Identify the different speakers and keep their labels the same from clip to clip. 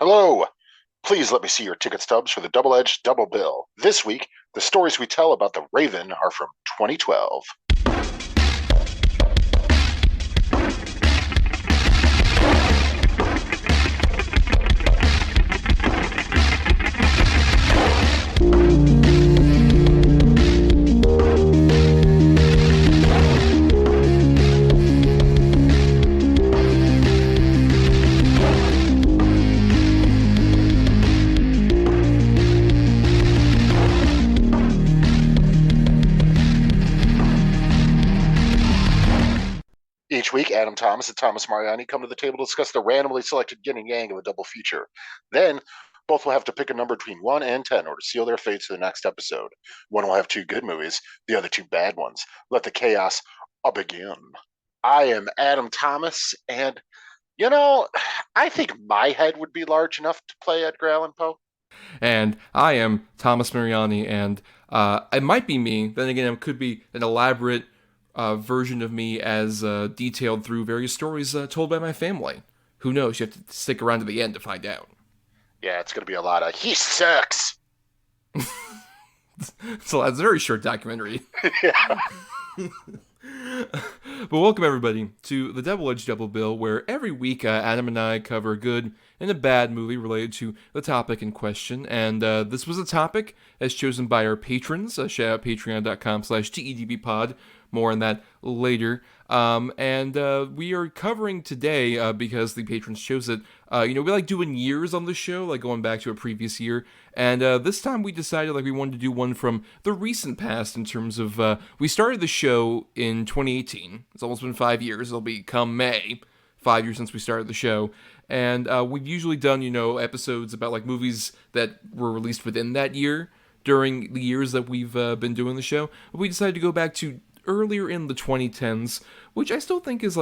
Speaker 1: Hello. Please let me see your ticket stubs for the double-edged double bill. This week, the stories we tell about the Raven are from 2012. Each week, Adam Thomas and Thomas Mariani come to the table to discuss the randomly selected yin and yang of a double feature. Then, both will have to pick a number between 1 and 10 or to seal their fates to the next episode. One will have 2 good movies, the other 2 bad ones. Let the chaos begin. I am Adam Thomas, and, I think my head would be large enough to play Edgar Allan Poe.
Speaker 2: And I am Thomas Mariani, and it might be me. Then again, it could be an elaborate version of me as detailed through various stories told by my family. Who knows? You have to stick around to the end to find out.
Speaker 1: Yeah, it's going to be a lot of, he sucks!
Speaker 2: So that's a very short documentary.
Speaker 1: Yeah.
Speaker 2: But welcome everybody to the Double-Edged Double Bill, where every week Adam and I cover a good and a bad movie related to the topic in question. And this was a topic as chosen by our patrons. Shout out patreon.com/TEDBpod. More on that later. And we are covering today, because the patrons chose it, we like doing years on the show, like going back to a previous year. And this time we decided we wanted to do one from the recent past in terms of, we started the show in 2018. It's almost been 5 years. It'll be come May, 5 years since we started the show. And we've usually done, episodes about movies that were released within that year during the years that we've been doing the show. But we decided to go back to earlier in the 2010s, which I still think is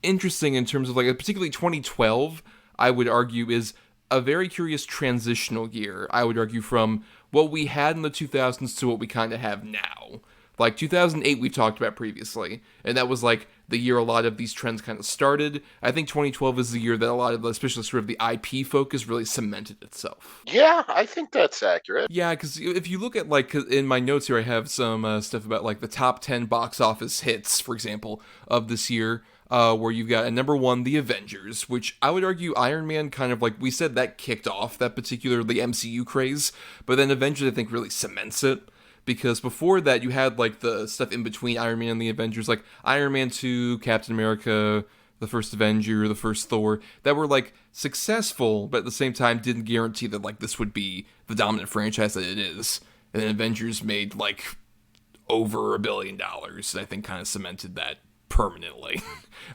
Speaker 2: interesting in terms of particularly 2012, I would argue is a very curious transitional year. I would argue from what we had in the 2000s to what we kind of have now. 2008 we've talked about previously, and that was the year a lot of these trends kind of started. I think 2012 is the year that a lot of, especially sort of the IP focus, really cemented itself.
Speaker 1: Yeah, I think that's accurate.
Speaker 2: Yeah, because if you look at, in my notes here, I have some stuff about, the top 10 box office hits, for example, of this year, where you've got, at number 1, The Avengers, which I would argue Iron Man kind of, we said that kicked off that particular, the MCU craze, but then Avengers, I think, really cements it. Because before that, you had, the stuff in between Iron Man and the Avengers, Iron Man 2, Captain America, the first Avenger, the first Thor, that were, successful, but at the same time didn't guarantee that, this would be the dominant franchise that it is. And then Avengers made, over $1 billion, and I think kind of cemented that permanently.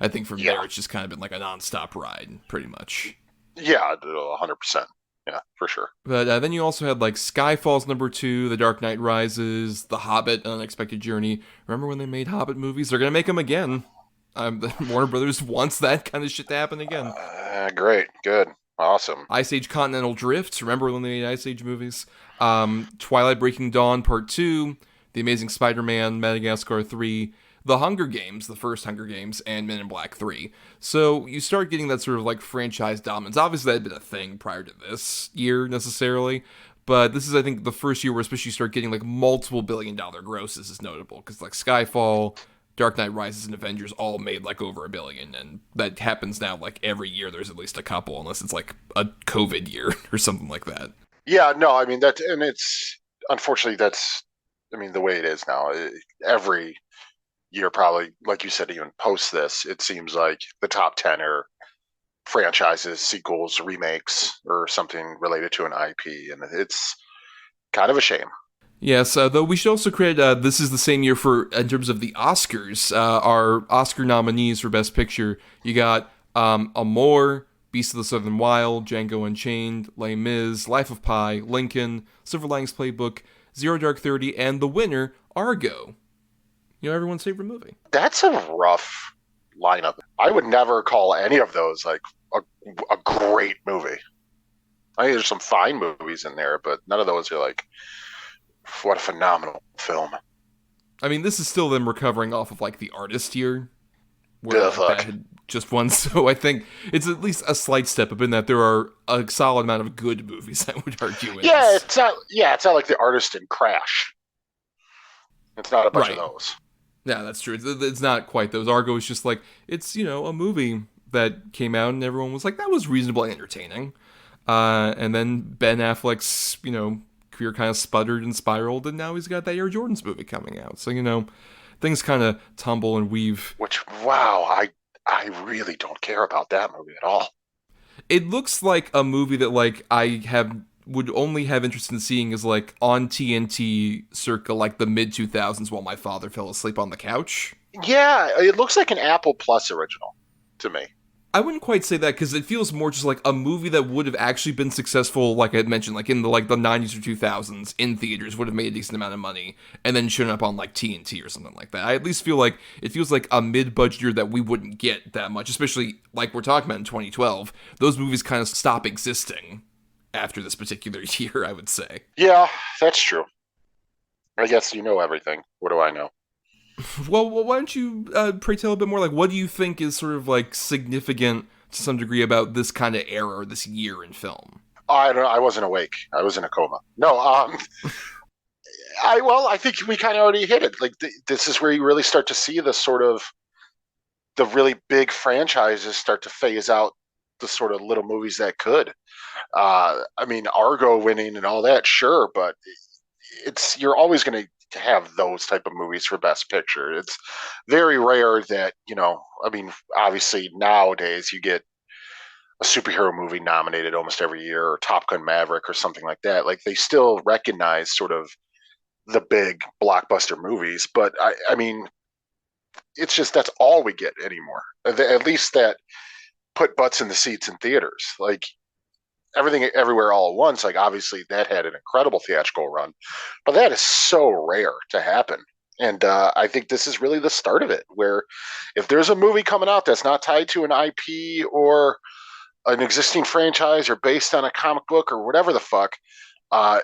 Speaker 2: I think from there, it's just kind of been, a nonstop ride, pretty much.
Speaker 1: Yeah, 100%. Yeah, for sure.
Speaker 2: But then you also had Skyfall's number 2, The Dark Knight Rises, The Hobbit, An Unexpected Journey. Remember when they made Hobbit movies? They're going to make them again. Warner Brothers wants that kind of shit to happen again.
Speaker 1: Great, good, awesome.
Speaker 2: Ice Age Continental Drift. Remember when they made Ice Age movies? Twilight Breaking Dawn Part 2, The Amazing Spider-Man, Madagascar 3, The Hunger Games, the first Hunger Games, and Men in Black 3. So you start getting that sort of franchise dominance. Obviously that had been a thing prior to this year necessarily, but this is, I think, the first year where especially you start getting multiple billion-dollar grosses is notable, because Skyfall, Dark Knight Rises, and Avengers all made over $1 billion, and that happens now every year there's at least a couple, unless it's a COVID year or something like that.
Speaker 1: Yeah, no, I mean, it's, unfortunately the way it is now. Every year, probably, like you said, even post this, it seems like the top 10 are franchises, sequels, remakes, or something related to an IP, and it's kind of a shame.
Speaker 2: Yes, though we should also credit, this is the same year in terms of the Oscars, our Oscar nominees for Best Picture. You got Amour, Beast of the Southern Wild, Django Unchained, Les Mis, Life of Pi, Lincoln, Silver Linings Playbook, Zero Dark 30, and the winner, Argo. Everyone's favorite movie.
Speaker 1: That's a rough lineup. I would never call any of those a great movie. I think there's some fine movies in there, but none of those are what a phenomenal film.
Speaker 2: I mean, this is still them recovering off of the artist year, where
Speaker 1: The
Speaker 2: like that
Speaker 1: fuck.
Speaker 2: had just won. So I think it's at least a slight step up in that there are a solid amount of good movies, I would argue in
Speaker 1: Yeah,
Speaker 2: this.
Speaker 1: it's not. Yeah, it's not like The Artist and Crash. It's not a bunch of
Speaker 2: Right.
Speaker 1: those.
Speaker 2: Yeah, that's true. It's not quite those. Argo is just like, it's, a movie that came out and everyone was like, that was reasonably entertaining. And then Ben Affleck's, career kind of sputtered and spiraled, and now he's got that Air Jordans movie coming out. So, things kind of tumble and weave.
Speaker 1: Which, wow, I really don't care about that movie at all.
Speaker 2: It looks like a movie that, like, would only have interest in seeing is like on TNT circa like the mid 2000s while my father fell asleep on the couch.
Speaker 1: Yeah, it looks like an Apple Plus original to me.
Speaker 2: I wouldn't quite say that because it feels more just like a movie that would have actually been successful, like I had mentioned, like in the 90s or 2000s in theaters, would have made a decent amount of money, and then shown up on like TNT or something like that. I at least feel like it feels like a mid-budget year that we wouldn't get that much, especially like we're talking about in 2012. Those movies kind of stop existing after this particular year, I would say.
Speaker 1: Yeah, that's true. I guess you know everything. What do I know?
Speaker 2: Well, why don't you pray tell a bit more? Like, what do you think is sort of like significant to some degree about this kind of era or this year in film?
Speaker 1: I don't know. I wasn't awake. I was in a coma. No, I think we kind of already hit it. Like this is where you really start to see the sort of the really big franchises start to phase out the sort of little movies that could. I mean, Argo winning and all that, sure, but you're always going to have those type of movies for Best Picture. It's very rare that I mean, obviously nowadays you get a superhero movie nominated almost every year, or Top Gun Maverick or something like that. Like they still recognize sort of the big blockbuster movies, but I mean, it's just that's all we get anymore. At least that put butts in the seats in theaters. Like everything everywhere all at once, like obviously that had an incredible theatrical run, but that is so rare to happen. And I think this is really the start of it, where if there's a movie coming out that's not tied to an IP or an existing franchise or based on a comic book or whatever the fuck,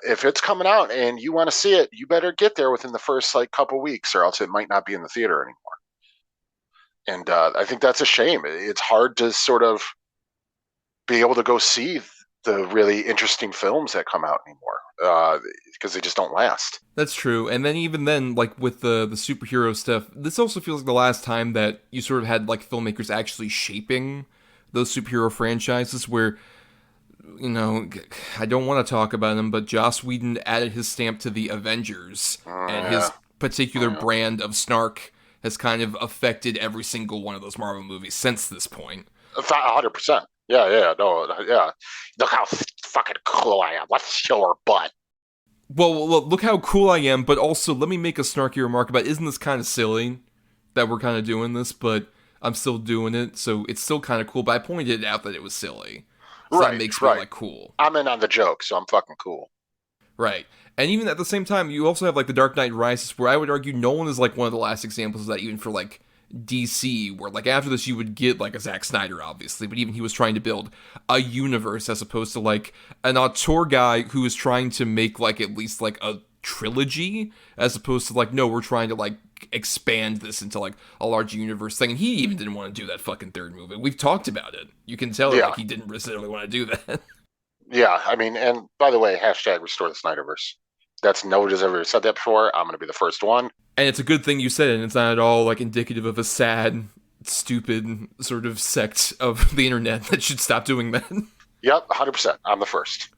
Speaker 1: if it's coming out and you want to see it, you better get there within the first like couple weeks, or else it might not be in the theater anymore. And I think that's a shame. It's hard to sort of be able to go see the really interesting films that come out anymore because they just don't last.
Speaker 2: That's true. And then even then, like with the superhero stuff, this also feels like the last time that you sort of had like filmmakers actually shaping those superhero franchises where, I don't want to talk about them, but Joss Whedon added his stamp to the Avengers, and
Speaker 1: Yeah.
Speaker 2: his particular brand of snark has kind of affected every single one of those Marvel movies since this point.
Speaker 1: 100%. Yeah, no, yeah. Look how fucking cool I am. Let's show her butt.
Speaker 2: Well, look how cool I am, but also let me make a snarky remark about, isn't this kind of silly that we're kind of doing this, but I'm still doing it, so it's still kind of cool, but I pointed out that it was silly. So
Speaker 1: Right,
Speaker 2: that makes me,
Speaker 1: right.
Speaker 2: like, cool.
Speaker 1: I'm in on the joke, so I'm fucking cool.
Speaker 2: Right. And even at the same time, you also have, like, The Dark Knight Rises, where I would argue Nolan is, like, one of the last examples of that, even for, like, DC, where, like, after this you would get, like, a Zack Snyder, obviously, but even he was trying to build a universe as opposed to, like, an auteur guy who was trying to make, like, at least, like, a trilogy, as opposed to, like, no, we're trying to, like, expand this into, like, a large universe thing, and he even didn't want to do that fucking third movie. We've talked about it. You can tell,
Speaker 1: Yeah.
Speaker 2: like, he didn't necessarily want to do that.
Speaker 1: Yeah, I mean, and by the way, hashtag restore the Snyderverse. That's nobody's ever said that before. I'm going to be the first one.
Speaker 2: And it's a good thing you said it, and it's not at all, like, indicative of a sad, stupid sort of sect of the internet that should stop doing that.
Speaker 1: Yep, 100%. I'm the first.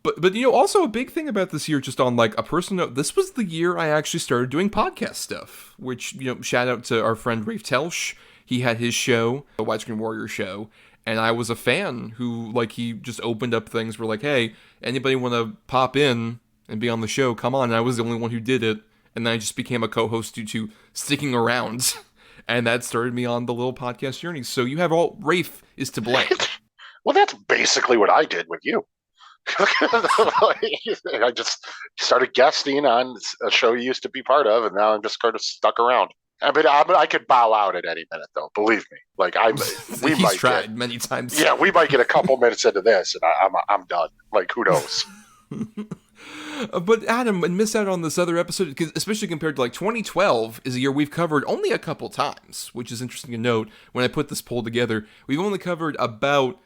Speaker 2: But also a big thing about this year, just on, like, a personal note, this was the year I actually started doing podcast stuff, which, shout out to our friend Rafe Telsch. He had his show, a Widescreen Warrior show, and I was a fan who, like, he just opened up things where, like, hey, anybody want to pop in and be on the show, come on. And I was the only one who did it, and then I just became a co-host due to sticking around, and that started me on the little podcast journey. So you have Rafe is to blame.
Speaker 1: Well, that's basically what I did with you. I just started guesting on a show you used to be part of, and now I'm just kind of stuck around. I could bow out at any minute, though. Believe me. Like
Speaker 2: He's tried many times.
Speaker 1: Yeah, we might get a couple minutes into this, and I'm done. Like, who knows?
Speaker 2: But Adam, and miss out on this other episode, 'cause especially compared to like 2012 is a year we've covered only a couple times, which is interesting to note. When I put this poll together, we've only covered about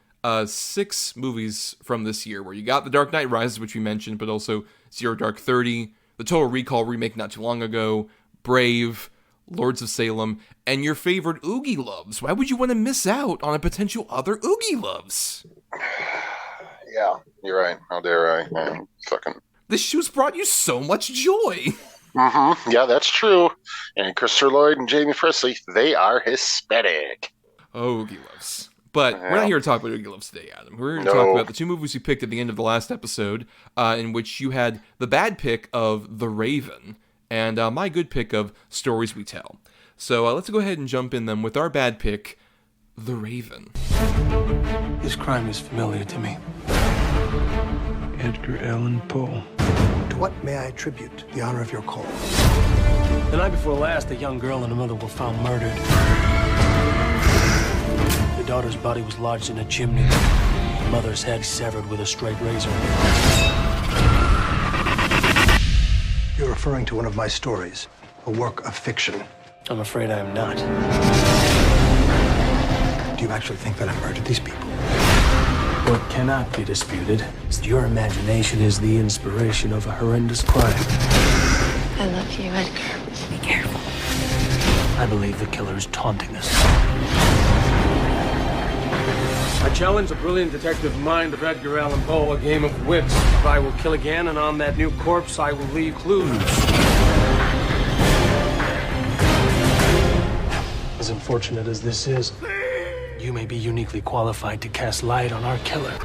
Speaker 2: 6 movies from this year, where you got The Dark Knight Rises, which we mentioned, but also Zero Dark 30, the Total Recall remake not too long ago, Brave, Lords of Salem, and your favorite Oogie Loves. Why would you want to miss out on a potential other Oogie Loves?
Speaker 1: Yeah, you're right. How dare I? Man, fucking.
Speaker 2: This show's brought you so much joy.
Speaker 1: Mm-hmm. Yeah, that's true. And Christopher Lloyd and Jamie Presley, they are Hispanic.
Speaker 2: Oh, Oogie Loves. But we're not here to talk about Oogie Loves today, Adam. We're here to talk about the 2 movies you picked at the end of the last episode, in which you had the bad pick of The Raven, and my good pick of Stories We Tell. So let's go ahead and jump in them with our bad pick, The Raven.
Speaker 3: This crime is familiar to me. Edgar Allan Poe.
Speaker 4: To what may I attribute the honor of your call?
Speaker 3: The night before last, a young girl and her mother were found murdered. The daughter's body was lodged in a chimney. The mother's head severed with a straight razor.
Speaker 4: You're referring to one of my stories, a work of fiction.
Speaker 3: I'm afraid I am not.
Speaker 4: Do you actually think that I murdered these people?
Speaker 3: What cannot be disputed is that your imagination is the inspiration of a horrendous crime.
Speaker 5: I love you, Edgar. Be careful.
Speaker 3: I believe the killer is taunting us. I challenge the brilliant detective mind of Edgar Allan Poe, a game of wits. If I will kill again, and on that new corpse, I will leave clues. As unfortunate as this is, you may be uniquely qualified to cast light on our killer.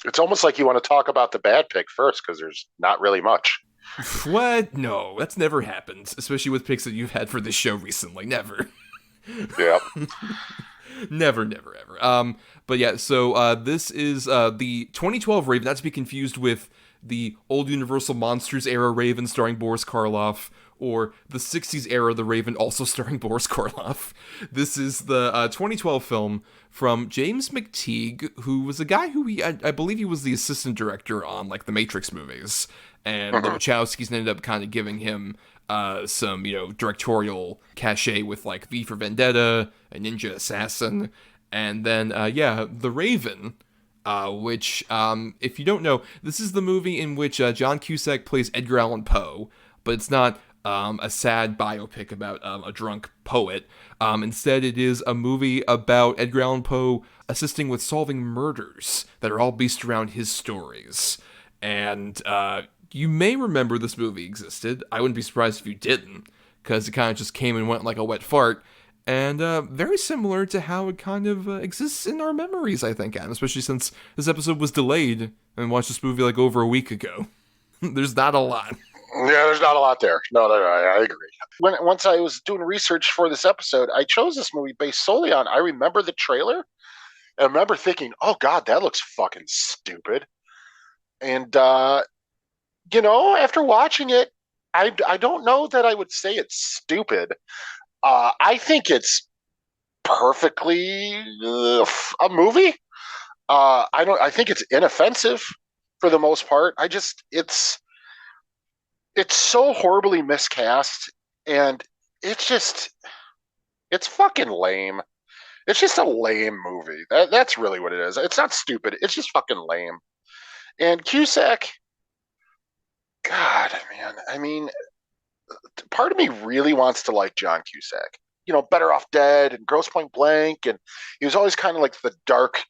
Speaker 1: It's almost like you want to talk about the bad pick first, because there's not really much.
Speaker 2: What? No, that's never happened, especially with picks that you've had for this show recently. Never.
Speaker 1: Yeah.
Speaker 2: Never, ever. But yeah, so this is the 2012 Raven, not to be confused with the old Universal Monsters era Raven starring Boris Karloff, or the 60s era The Raven also starring Boris Karloff. This is the 2012 film from James McTeague, who was a guy who I believe he was the assistant director on like the Matrix movies, and the Wachowskis ended up kind of giving him some, directorial cachet with like V for Vendetta, a Ninja Assassin, and then, The Raven, which, if you don't know, this is the movie in which John Cusack plays Edgar Allan Poe, but it's not a sad biopic about a drunk poet. Instead, it is a movie about Edgar Allan Poe assisting with solving murders that are all based around his stories. And, you may remember this movie existed. I wouldn't be surprised if you didn't, because it kind of just came and went like a wet fart. And very similar to how it kind of exists in our memories, I think, Adam, especially since this episode was delayed and watched this movie like over a week ago. There's not a lot.
Speaker 1: Yeah, there's not a lot there. No, I agree. Once I was doing research for this episode, I chose this movie based solely on, I remember the trailer. I remember thinking, oh God, that looks fucking stupid. And, after watching it, I don't know that I would say it's stupid. I think it's perfectly a movie. I think it's inoffensive for the most part. It's so horribly miscast, and it's fucking lame. It's just a lame movie. That's really what it is. It's not stupid. It's just fucking lame. And Cusack, God, man. I mean, part of me really wants to like John Cusack. Better Off Dead and Grosse Point Blank, and he was always kind of like the dark,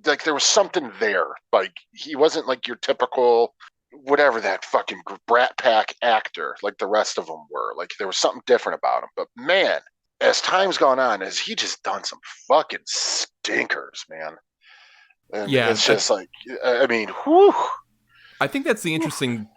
Speaker 1: like there was something there. Like he wasn't like your typical whatever that fucking Brat Pack actor like the rest of them were. Like there was something different about him. But man, as time's gone on, has he just done some fucking stinkers, man. And
Speaker 2: yeah,
Speaker 1: it's just like, I mean, whew.
Speaker 2: I think that's honestly,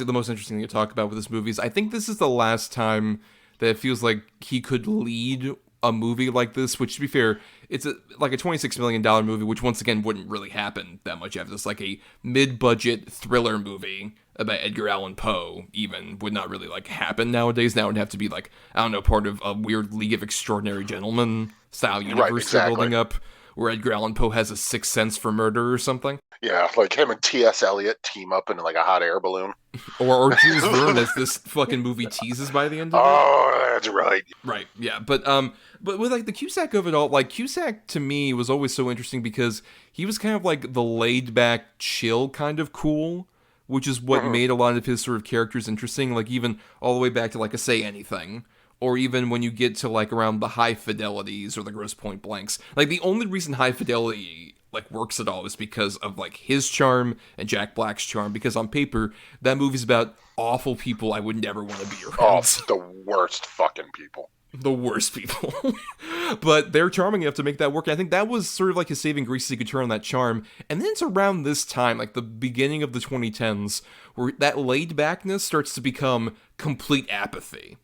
Speaker 2: the most interesting thing to talk about with this movie is I think this is the last time that it feels like he could lead a movie like this, which, to be fair, it's like a $26 million movie, which once again wouldn't really happen that much after this. Like a mid-budget thriller movie about Edgar Allan Poe even would not really like happen nowadays. Now it would have to be like, I don't know, part of a weird League of Extraordinary Gentlemen style universe they're building up, where Edgar Allan Poe has a sixth sense for murder or something.
Speaker 1: Yeah, like him and T.S. Eliot team up in like a hot air balloon.
Speaker 2: Or Jules Verne, as this fucking movie teases by the end of it.
Speaker 1: Oh, that's right.
Speaker 2: Right, yeah, but with like the Cusack of it all, like Cusack to me was always so interesting because he was kind of like the laid back, chill kind of cool, which is what made a lot of his sort of characters interesting. Like even all the way back to like a Say Anything, or even when you get to like around the High Fidelities or the Grosse Point Blanks. Like the only reason High Fidelity like works at all is because of like his charm and Jack Black's charm. Because on paper, that movie's about awful people I would never want to be around.
Speaker 1: Oh, the worst fucking people.
Speaker 2: The worst people. But they're charming enough to make that work. And I think that was sort of like his saving grace, he could turn on that charm. And then it's around this time, like the beginning of the 2010s, where that laid backness starts to become complete apathy.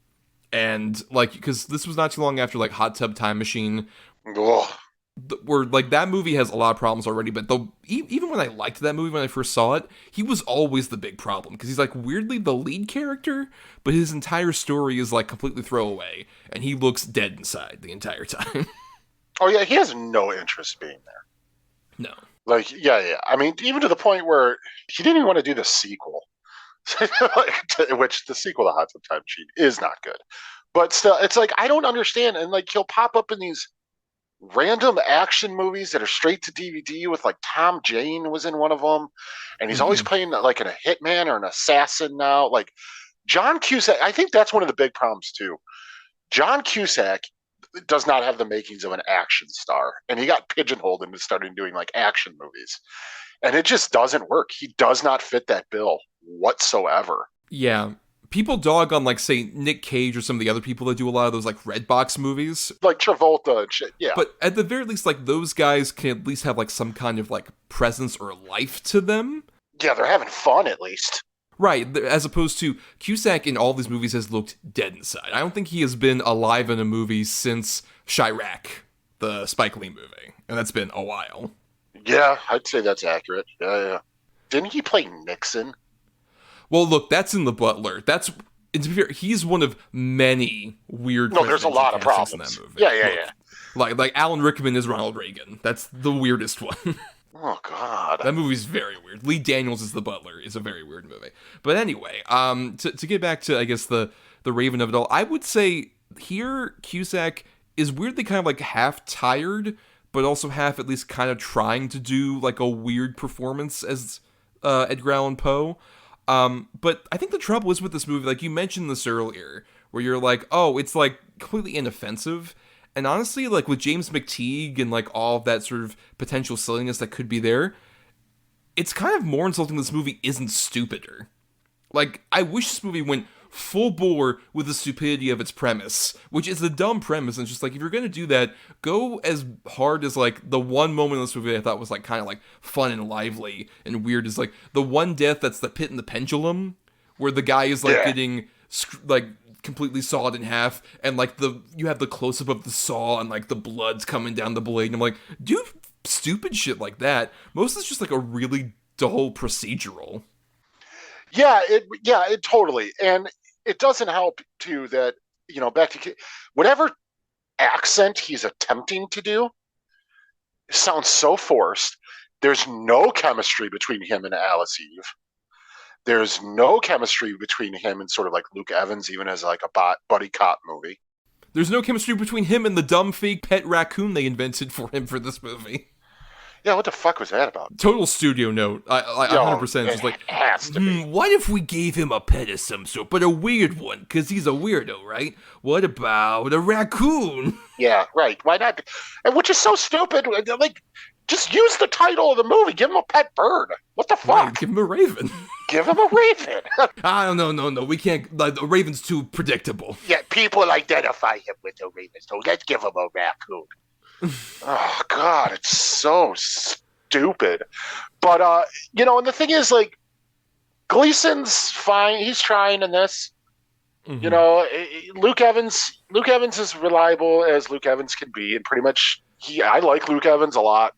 Speaker 2: And like, because this was not too long after like Hot Tub Time Machine,
Speaker 1: Ugh.
Speaker 2: where like that movie has a lot of problems already, but even when I liked that movie when I first saw it, he was always the big problem because he's like weirdly the lead character, but his entire story is like completely throwaway, and he looks dead inside the entire time.
Speaker 1: Oh yeah, he has no interest being there.
Speaker 2: No.
Speaker 1: Like, yeah. I mean, even to the point where he didn't even want to do the sequel, which the sequel to Hot Tub Time Machine is not good. But still, it's like, I don't understand. And like, he'll pop up in these random action movies that are straight to DVD with like Tom Jane was in one of them. And he's always playing like a hitman or an assassin now. Like John Cusack, I think that's one of the big problems too. John Cusack does not have the makings of an action star. And he got pigeonholed into starting doing like action movies. And it just doesn't work. He does not fit that bill whatsoever.
Speaker 2: Yeah. People dog on, like, say, Nick Cage or some of the other people that do a lot of those, like, Redbox movies.
Speaker 1: Like Travolta and shit, yeah.
Speaker 2: But at the very least, like, those guys can at least have, like, some kind of, like, presence or life to them.
Speaker 1: Yeah, they're having fun, at least.
Speaker 2: Right, as opposed to Cusack in all these movies has looked dead inside. I don't think he has been alive in a movie since Chirac, the Spike Lee movie. And that's been a while.
Speaker 1: Yeah, I'd say that's accurate. Yeah. Didn't he play Nixon?
Speaker 2: Well, look, that's in The Butler. That's, and to be fair, he's one of many weird.
Speaker 1: No, there's a lot of problems
Speaker 2: in that movie.
Speaker 1: Yeah.
Speaker 2: Like Alan Rickman is Ronald Reagan. That's the weirdest one.
Speaker 1: Oh God,
Speaker 2: that movie's very weird. Lee Daniels as the Butler is a very weird movie. But anyway, to get back to I guess the Raven of it all, I would say here Cusack is weirdly kind of like half tired, but also half at least kind of trying to do like a weird performance as Edgar Allan Poe. But I think the trouble is with this movie, like you mentioned this earlier, where you're like, oh, it's like completely inoffensive. And honestly, like with James McTeague and like all of that sort of potential silliness that could be there, it's kind of more insulting this movie isn't stupider. Like, I wish this movie went full bore with the stupidity of its premise, which is a dumb premise, and it's just like, if you're gonna do that, go as hard as like the one moment in this movie I thought was like kind of like fun and lively and weird is like the one death that's the pit and the pendulum, where the guy is like getting like completely sawed in half, and like you have the close up of the saw and like the blood's coming down the blade, and I'm like, do stupid shit like that. Most of it's just like a really dull procedural.
Speaker 1: Yeah, it totally, and it doesn't help too that, you know, back to whatever accent he's attempting to do sounds so forced. There's no chemistry between him and Alice Eve. There's no chemistry between him and sort of like Luke Evans, even as like a buddy cop movie.
Speaker 2: There's no chemistry between him and the dumb fake pet raccoon they invented for him for this movie.
Speaker 1: Yeah, what the fuck was that about?
Speaker 2: Total studio note. I 100% just like, what if we gave him a pet of some sort, but a weird one, because he's a weirdo, right? What about a raccoon?
Speaker 1: Yeah, right. Why not? Which is so stupid. Like, just use the title of the movie. Give him a pet bird. What the fuck?
Speaker 2: Right, give him a raven.
Speaker 1: Give him a raven.
Speaker 2: No. We can't. Like, the raven's too predictable.
Speaker 1: Yeah, people identify him with the raven, so let's give him a raccoon. Oh God, it's so stupid. But you know, and the thing is, like, Gleason's fine. He's trying in this. Mm-hmm. You know, Luke Evans is reliable as Luke Evans can be, and pretty much I like Luke Evans a lot.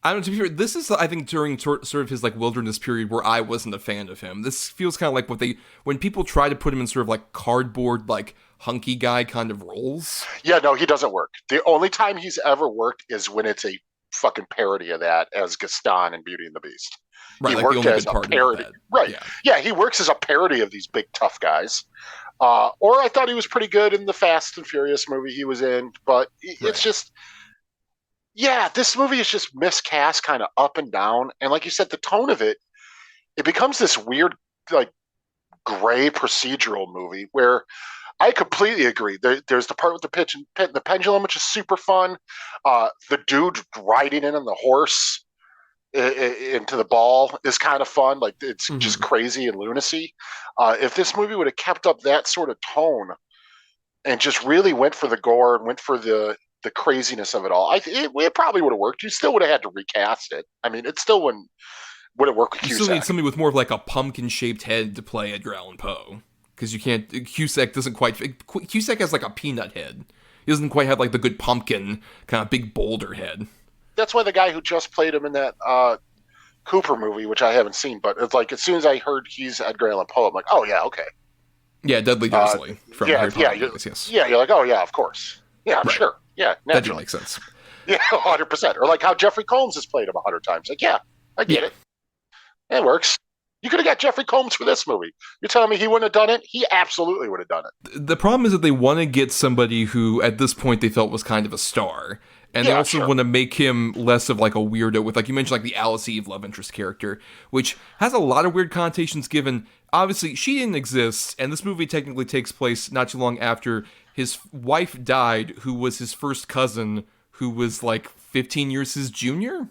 Speaker 2: I don't know, to be fair, this is, I think, during sort of his, like, wilderness period where I wasn't a fan of him. This feels kind of like when people try to put him in sort of, like, cardboard, like, hunky guy kind of roles.
Speaker 1: Yeah, no, he doesn't work. The only time he's ever worked is when it's a fucking parody of that as Gaston in Beauty and the Beast.
Speaker 2: Right,
Speaker 1: He
Speaker 2: like the
Speaker 1: worked
Speaker 2: only
Speaker 1: as
Speaker 2: good
Speaker 1: a
Speaker 2: part
Speaker 1: parody.
Speaker 2: about that.
Speaker 1: Right. Yeah, he works as a parody of these big tough guys. Or I thought he was pretty good in the Fast and Furious movie he was in, but it's just, yeah, this movie is just miscast kind of up and down. And like you said, the tone of it, it becomes this weird, like, gray procedural movie where I completely agree. There's the part with the pitch and the pendulum, which is super fun. The dude riding in on the horse into the ball is kind of fun. Like, it's just crazy and lunacy. If this movie would have kept up that sort of tone and just really went for the gore and went for the craziness of it all, it probably would have worked. You still would have had to recast it. I mean, it still wouldn't would it work with
Speaker 2: You
Speaker 1: Cusack.
Speaker 2: still need somebody with more of like a pumpkin-shaped head to play Edgar Allan Poe. Because you can't... Cusack doesn't quite... Cusack has like a peanut head. He doesn't quite have like the good pumpkin, kind of big boulder head.
Speaker 1: That's why the guy who just played him in that Cooper movie, which I haven't seen, but it's like as soon as I heard he's Edgar Allan Poe, I'm like, oh yeah, okay.
Speaker 2: Yeah, Dudley Dursley from Harry Potter movies, yes.
Speaker 1: Yeah, you're like, oh yeah, of course. Yeah, I'm sure. Yeah, naturally.
Speaker 2: That did make sense.
Speaker 1: Yeah, 100%. Or like how Jeffrey Combs has played him 100 times. Like, yeah, I get it. It works. You could have got Jeffrey Combs for this movie. You're telling me he wouldn't have done it? He absolutely would have done it.
Speaker 2: The problem is that they want to get somebody who, at this point, they felt was kind of a star. And they also want to make him less of like a weirdo with, like you mentioned, like the Alice Eve love interest character, which has a lot of weird connotations given. Obviously, she didn't exist, and this movie technically takes place not too long after his wife died, who was his first cousin, who was like 15 years his junior?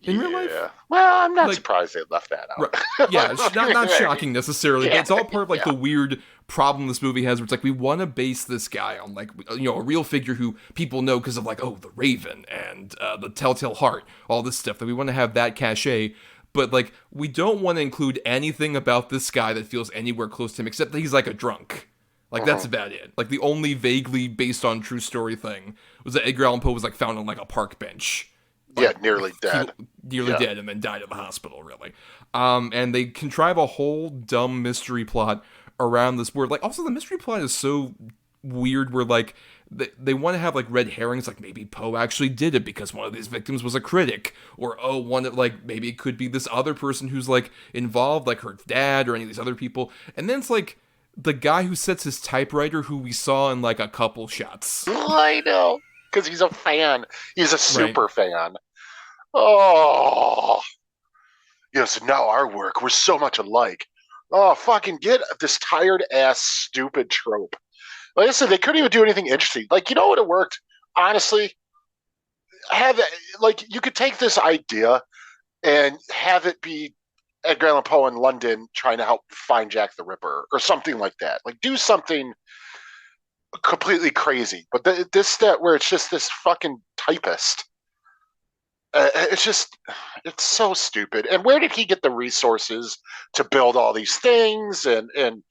Speaker 2: In real life?
Speaker 1: Well, I'm not surprised they left that out.
Speaker 2: Right. Yeah, it's not shocking necessarily, but it's all part of like the weird problem this movie has, where it's like we want to base this guy on like, you know, a real figure who people know because of like, oh, the Raven and the Telltale Heart, all this stuff, that we want to have that cachet. But like, we don't want to include anything about this guy that feels anywhere close to him, except that he's like a drunk. Like, that's about it. Like, the only vaguely based on true story thing was that Edgar Allan Poe was like found on like a park bench. Like,
Speaker 1: nearly dead.
Speaker 2: Nearly dead, and then died at the hospital, really. And they contrive a whole dumb mystery plot around this word. Like, also, the mystery plot is so weird where, like, they want to have, like, red herrings, like, maybe Poe actually did it because one of these victims was a critic. Or, maybe it could be this other person who's, like, involved, like her dad or any of these other people. And then it's, like, the guy who sets his typewriter who we saw in, like, a couple shots.
Speaker 1: I know. Because he's a fan. He's a super fan. Oh. So now our work, we're so much alike. Oh, fucking get this tired-ass, stupid trope. Like I said, they couldn't even do anything interesting. Like, you know what it worked? Honestly, you could take this idea and have it be Edgar Allan Poe in London trying to help find Jack the Ripper or something like that. Like, do something completely crazy, but where it's just this fucking typist. It's so stupid. And where did he get the resources to build all these things and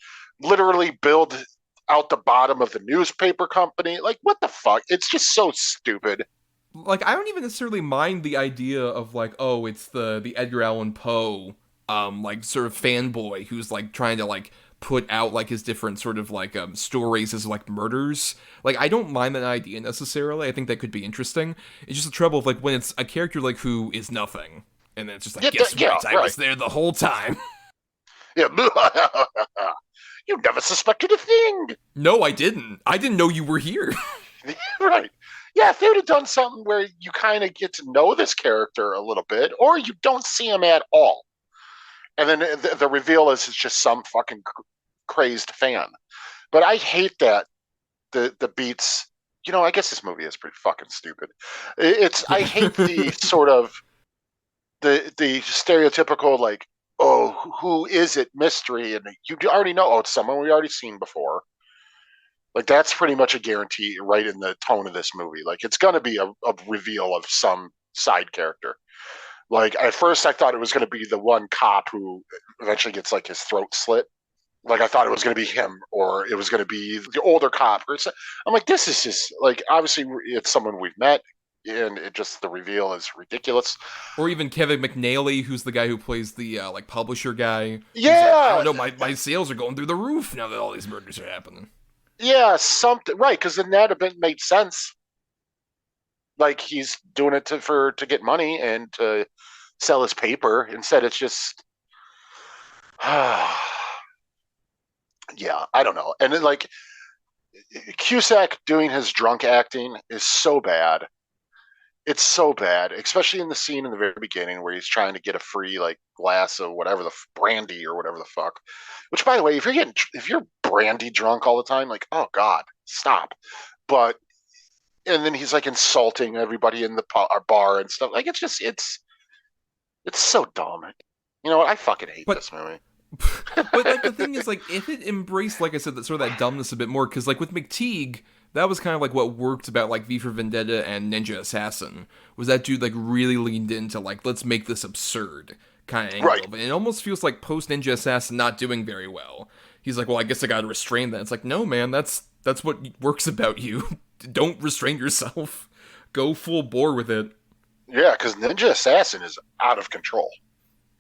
Speaker 1: literally build out the bottom of the newspaper company? Like, what the fuck? It's just so stupid.
Speaker 2: Like, I don't even necessarily mind the idea of like, oh, it's the Edgar Allan Poe, like sort of fanboy who's like trying to like put out like his different sort of like stories as like murders. Like, I don't mind that idea necessarily. I think that could be interesting. It's just the trouble of like when it's a character like who is nothing, and then it's just like, guess what? I was there the whole time.
Speaker 1: Yeah, you never suspected a thing.
Speaker 2: No, I didn't. I didn't know you were here.
Speaker 1: Right. Yeah, if they would have done something where you kind of get to know this character a little bit, or you don't see him at all. And then the reveal is it's just some fucking crazed fan. But I hate that the beats. I guess this movie is pretty fucking stupid. I hate the sort of the stereotypical like, oh, who is it mystery, and you already know, oh, it's someone we already seen before. Like, that's pretty much a guarantee right in the tone of this movie. Like, it's gonna be a reveal of some side character. Like, at first I thought it was going to be the one cop who eventually gets, like, his throat slit. Like, I thought it was going to be him, or it was going to be the older cop. I'm like, this is just, like, obviously it's someone we've met, and the reveal is ridiculous.
Speaker 2: Or even Kevin McNally, who's the guy who plays the, like, publisher guy.
Speaker 1: Yeah!
Speaker 2: Like, I don't know, my sales are going through the roof now that all these murders are happening.
Speaker 1: Yeah, something. Right, because then that would have made sense. like he's doing it to get money and to sell his paper. Instead, it's just, yeah, I don't know. And then, like, Cusack doing his drunk acting is so bad. It's so bad, especially in the scene in the very beginning where he's trying to get a free like glass of whatever the brandy or whatever the fuck. Which, by the way, if you're brandy drunk all the time, like, oh god, stop. But and then he's like insulting everybody in the bar and stuff. Like, it's so dumb. You know what? I fucking hate this movie.
Speaker 2: But like the thing is, like, if it embraced, like I said, that sort of that dumbness a bit more, because like with McTeague, that was kind of like what worked about like V for Vendetta and Ninja Assassin, was that dude like really leaned into like, let's make this absurd kind of angle. Right. And it almost feels like post Ninja Assassin not doing very well. He's like, well, I guess I gotta restrain that. It's like, no man, that's what works about you. Don't restrain yourself. Go full bore with it.
Speaker 1: Yeah, because Ninja Assassin is out of control.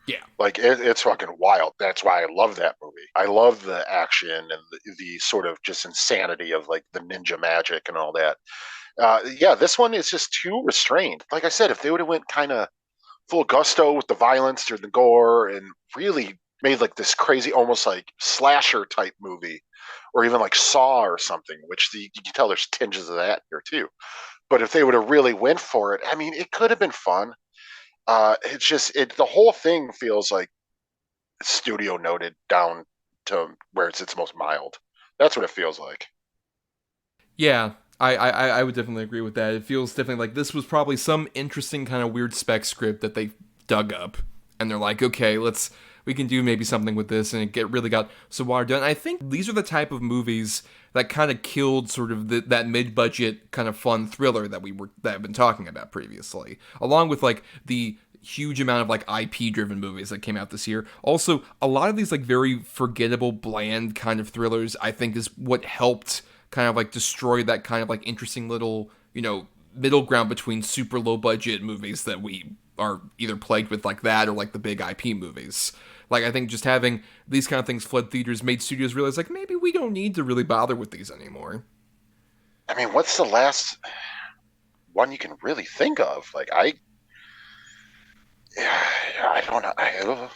Speaker 2: Yeah.
Speaker 1: Like, it's fucking wild. That's why I love that movie. I love the action and the sort of just insanity of, like, the ninja magic and all that. Yeah, this one is just too restrained. Like I said, if they would have went kind of full gusto with the violence or the gore and really made, like, this crazy, almost, like, slasher-type movie, or even, like, Saw or something, which you can tell there's tinges of that here, too. But if they would have really went for it, I mean, it could have been fun. It's just the whole thing feels like studio noted down to where it's its most mild. That's what it feels like.
Speaker 2: Yeah, I would definitely agree with that. It feels definitely like this was probably some interesting kind of weird spec script that they dug up, and they're like, okay, we can do maybe something with this, and it really got so watered down. I think these are the type of movies that kind of killed sort of that mid-budget kind of fun thriller that I've been talking about previously, along with like the huge amount of like IP-driven movies that came out this year. Also, a lot of these like very forgettable, bland kind of thrillers, I think, is what helped kind of like destroy that kind of like interesting little, middle ground between super low-budget movies that we are either plagued with like that or like the big IP movies. Like, I think just having these kind of things flood theaters made studios realize, like, maybe we don't need to really bother with these anymore.
Speaker 1: I mean, what's the last one you can really think of? Like, I don't know.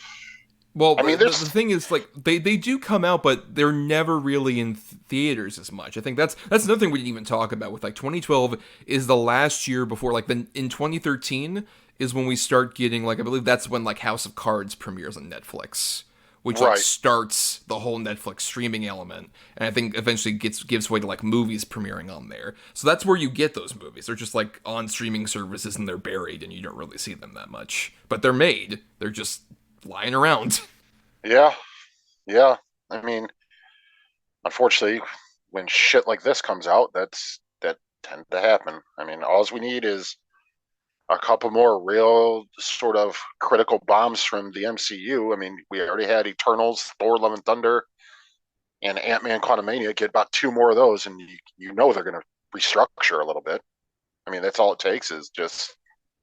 Speaker 2: Well, I mean, the thing is, like, they do come out, but they're never really in theaters as much. I think that's another thing we didn't even talk about with, like, 2012 is the last year before, like, in 2013 is when we start getting, like, I believe that's when, like, House of Cards premieres on Netflix, which, like, starts the whole Netflix streaming element, and I think eventually gives way to, like, movies premiering on there. So that's where you get those movies. They're just, like, on streaming services, and they're buried, and you don't really see them that much. But they're made. They're just lying around.
Speaker 1: Yeah. I mean, unfortunately, when shit like this comes out, that tends to happen. I mean, all we need is a couple more real sort of critical bombs from the MCU. I mean, we already had Eternals, Thor: Love and Thunder, and Ant-Man: Quantumania. Get about two more of those, and you know they're going to restructure a little bit. I mean, that's all it takes is just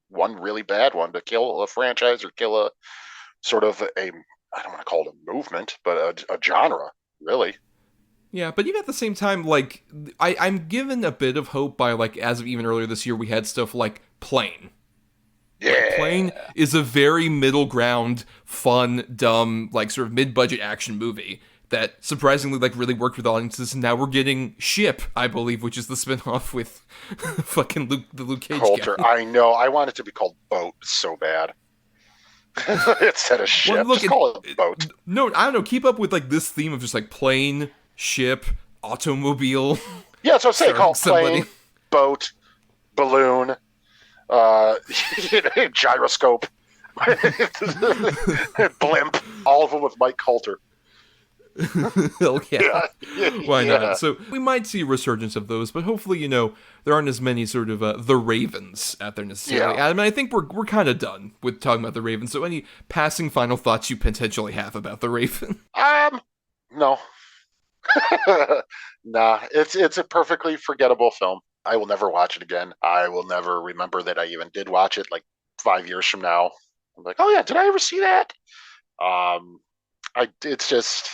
Speaker 1: one really bad one to kill a franchise or kill a sort of I don't want to call it a movement, but a genre, really.
Speaker 2: Yeah, but even at the same time, like, I'm given a bit of hope by, like, as of even earlier this year, we had stuff like Plane.
Speaker 1: Yeah.
Speaker 2: Like, Plane is a very middle ground, fun, dumb, like, sort of mid-budget action movie that surprisingly, like, really worked with audiences, and now we're getting Ship, I believe, which is the spin-off with fucking the Luke Cage
Speaker 1: Coulter.
Speaker 2: guy.
Speaker 1: I know. I want it to be called Boat so bad. Instead of Ship. Well, look, just call it Boat.
Speaker 2: No, I don't know. Keep up with, like, this theme of just, like, plane, ship, automobile.
Speaker 1: Yeah, that's what I'm saying. Call it plane, boat, balloon, gyroscope, blimp, all of them with Mike Coulter.
Speaker 2: Oh, yeah. Why not? So we might see a resurgence of those, but hopefully, there aren't as many sort of the Ravens out there necessarily. Yeah. Adam, I think we're kind of done with talking about the Raven. So any passing final thoughts you potentially have about the Raven?
Speaker 1: No. Nah, it's a perfectly forgettable film. I will never watch it again. I will never remember that I even did watch it like 5 years from now. I'm like, oh yeah, did I ever see that? It's just,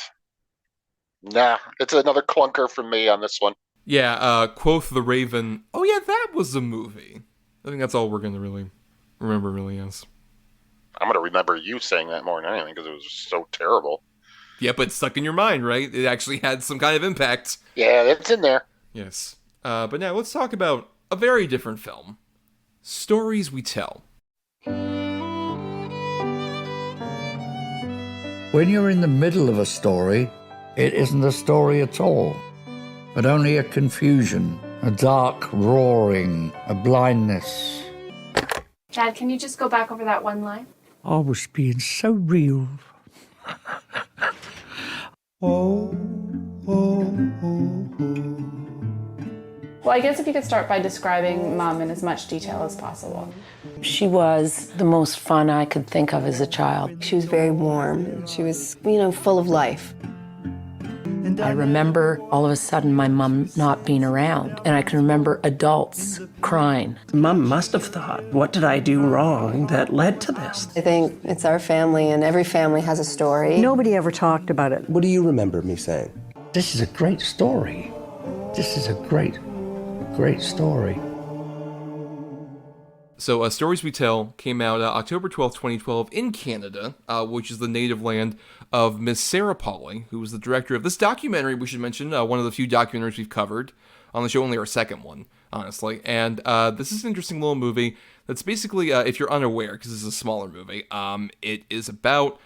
Speaker 1: nah, it's another clunker from me on this one.
Speaker 2: Yeah, Quoth the Raven. Oh yeah, that was a movie. I think that's all we're going to really remember, really, yes.
Speaker 1: I'm going to remember you saying that more than anything because it was just so terrible.
Speaker 2: Yeah, but it's stuck in your mind, right? It actually had some kind of impact.
Speaker 1: Yeah, it's in there.
Speaker 2: Yes. But now let's talk about a very different film. Stories We Tell.
Speaker 6: When you're in the middle of a story, it isn't a story at all, but only a confusion, a dark roaring, a blindness.
Speaker 7: Dad, can you just go back over that one line?
Speaker 6: I was being so real. Oh, oh, oh, oh.
Speaker 7: Well, I guess if you could start by describing Mom in as much detail as possible.
Speaker 8: She was the most fun I could think of as a child.
Speaker 5: She was very warm. She was, full of life.
Speaker 8: I remember all of a sudden my mom not being around, and I can remember adults crying.
Speaker 9: Mom must have thought, what did I do wrong that led to this?
Speaker 5: I think it's our family, and every family has a story.
Speaker 10: Nobody ever talked about it.
Speaker 9: What do you remember me saying?
Speaker 6: This is a great story. This is a great, great story.
Speaker 2: So, Stories We Tell came out October 12th, 2012 in Canada, which is the native land of Miss Sarah Polley, who was the director of this documentary, we should mention, one of the few documentaries we've covered on the show, only our second one, honestly. And this is an interesting little movie that's basically, if you're unaware, because this is a smaller movie, it is about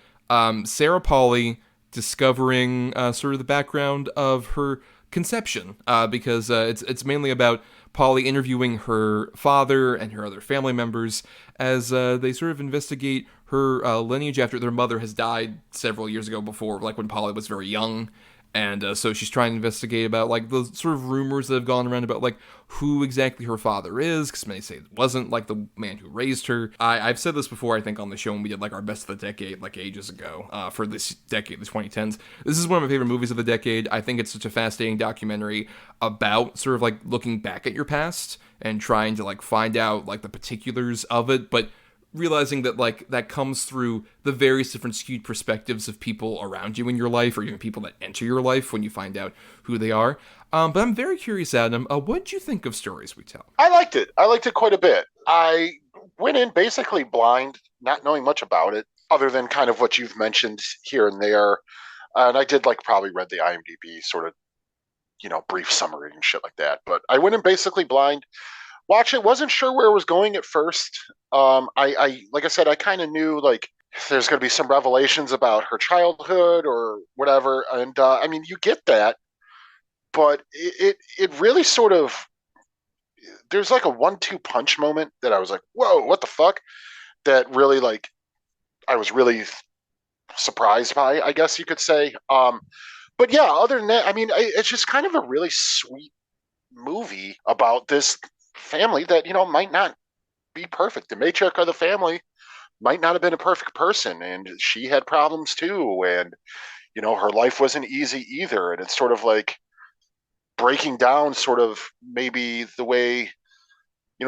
Speaker 2: Sarah Polley discovering sort of the background of her conception, because it's mainly about Polley interviewing her father and her other family members as they sort of investigate her lineage after their mother has died several years ago before, like when Polley was very young. And so she's trying to investigate about, like, the sort of rumors that have gone around about, like, who exactly her father is, because many say it wasn't, like, the man who raised her. I've said this before, I think, on the show when we did, like, our best of the decade, like, ages ago, for this decade, the 2010s. This is one of my favorite movies of the decade. I think it's such a fascinating documentary about sort of, like, looking back at your past and trying to, like, find out, like, the particulars of it, but realizing that, like, that comes through the various different skewed perspectives of people around you in your life, or even people that enter your life when you find out who they are. But I'm very curious, Adam, what did you think of Stories We Tell?
Speaker 1: I liked it. I liked it quite a bit. I went in basically blind, not knowing much about it, other than kind of what you've mentioned here and there. And I did, like, probably read the IMDb sort of, brief summary and shit like that. But I went in basically blind. Watch it, wasn't sure where it was going at first. I like I said, I kind of knew, like, there's going to be some revelations about her childhood or whatever, and I mean, you get that, but it really sort of, there's like a 1-2 punch moment that I was like, whoa, what the fuck? That really, like, I was really surprised by, I guess you could say. But yeah, other than that, I mean, it's just kind of a really sweet movie about this family that, might not be perfect. The matriarch of the family might not have been a perfect person, and she had problems too, and her life wasn't easy either. And it's sort of like breaking down sort of maybe the way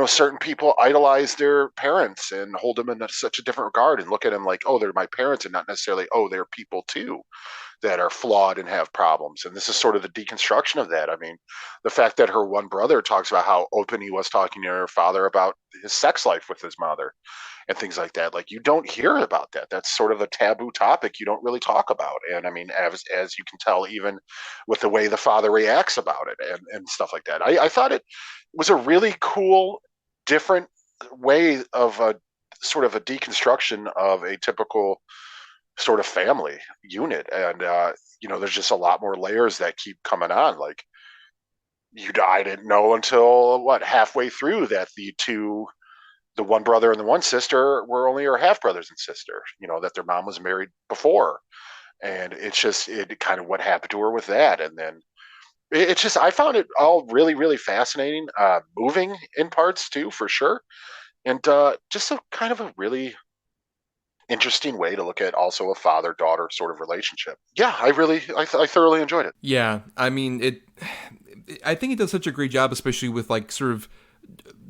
Speaker 1: certain people idolize their parents and hold them in such a different regard and look at them like, oh, they're my parents, and not necessarily, oh, they're people too that are flawed and have problems. And this is sort of the deconstruction of that. I mean, the fact that her one brother talks about how open he was talking to her father about his sex life with his mother and things like that. Like, you don't hear about that. That's sort of a taboo topic you don't really talk about. And I mean, as you can tell, even with the way the father reacts about it and stuff like that. I thought it was a really cool, different way of a sort of a deconstruction of a typical sort of family unit. And there's just a lot more layers that keep coming on. Like, I didn't know until halfway through that the one brother and the one sister were only her half brothers and sister, that their mom was married before. And it's just kind of what happened to her with that. And then it's just, I found it all really, really fascinating, moving in parts too, for sure. And just a kind of a really interesting way to look at also a father-daughter sort of relationship. Yeah, I thoroughly enjoyed it.
Speaker 2: Yeah, I mean, I think it does such a great job, especially with, like, sort of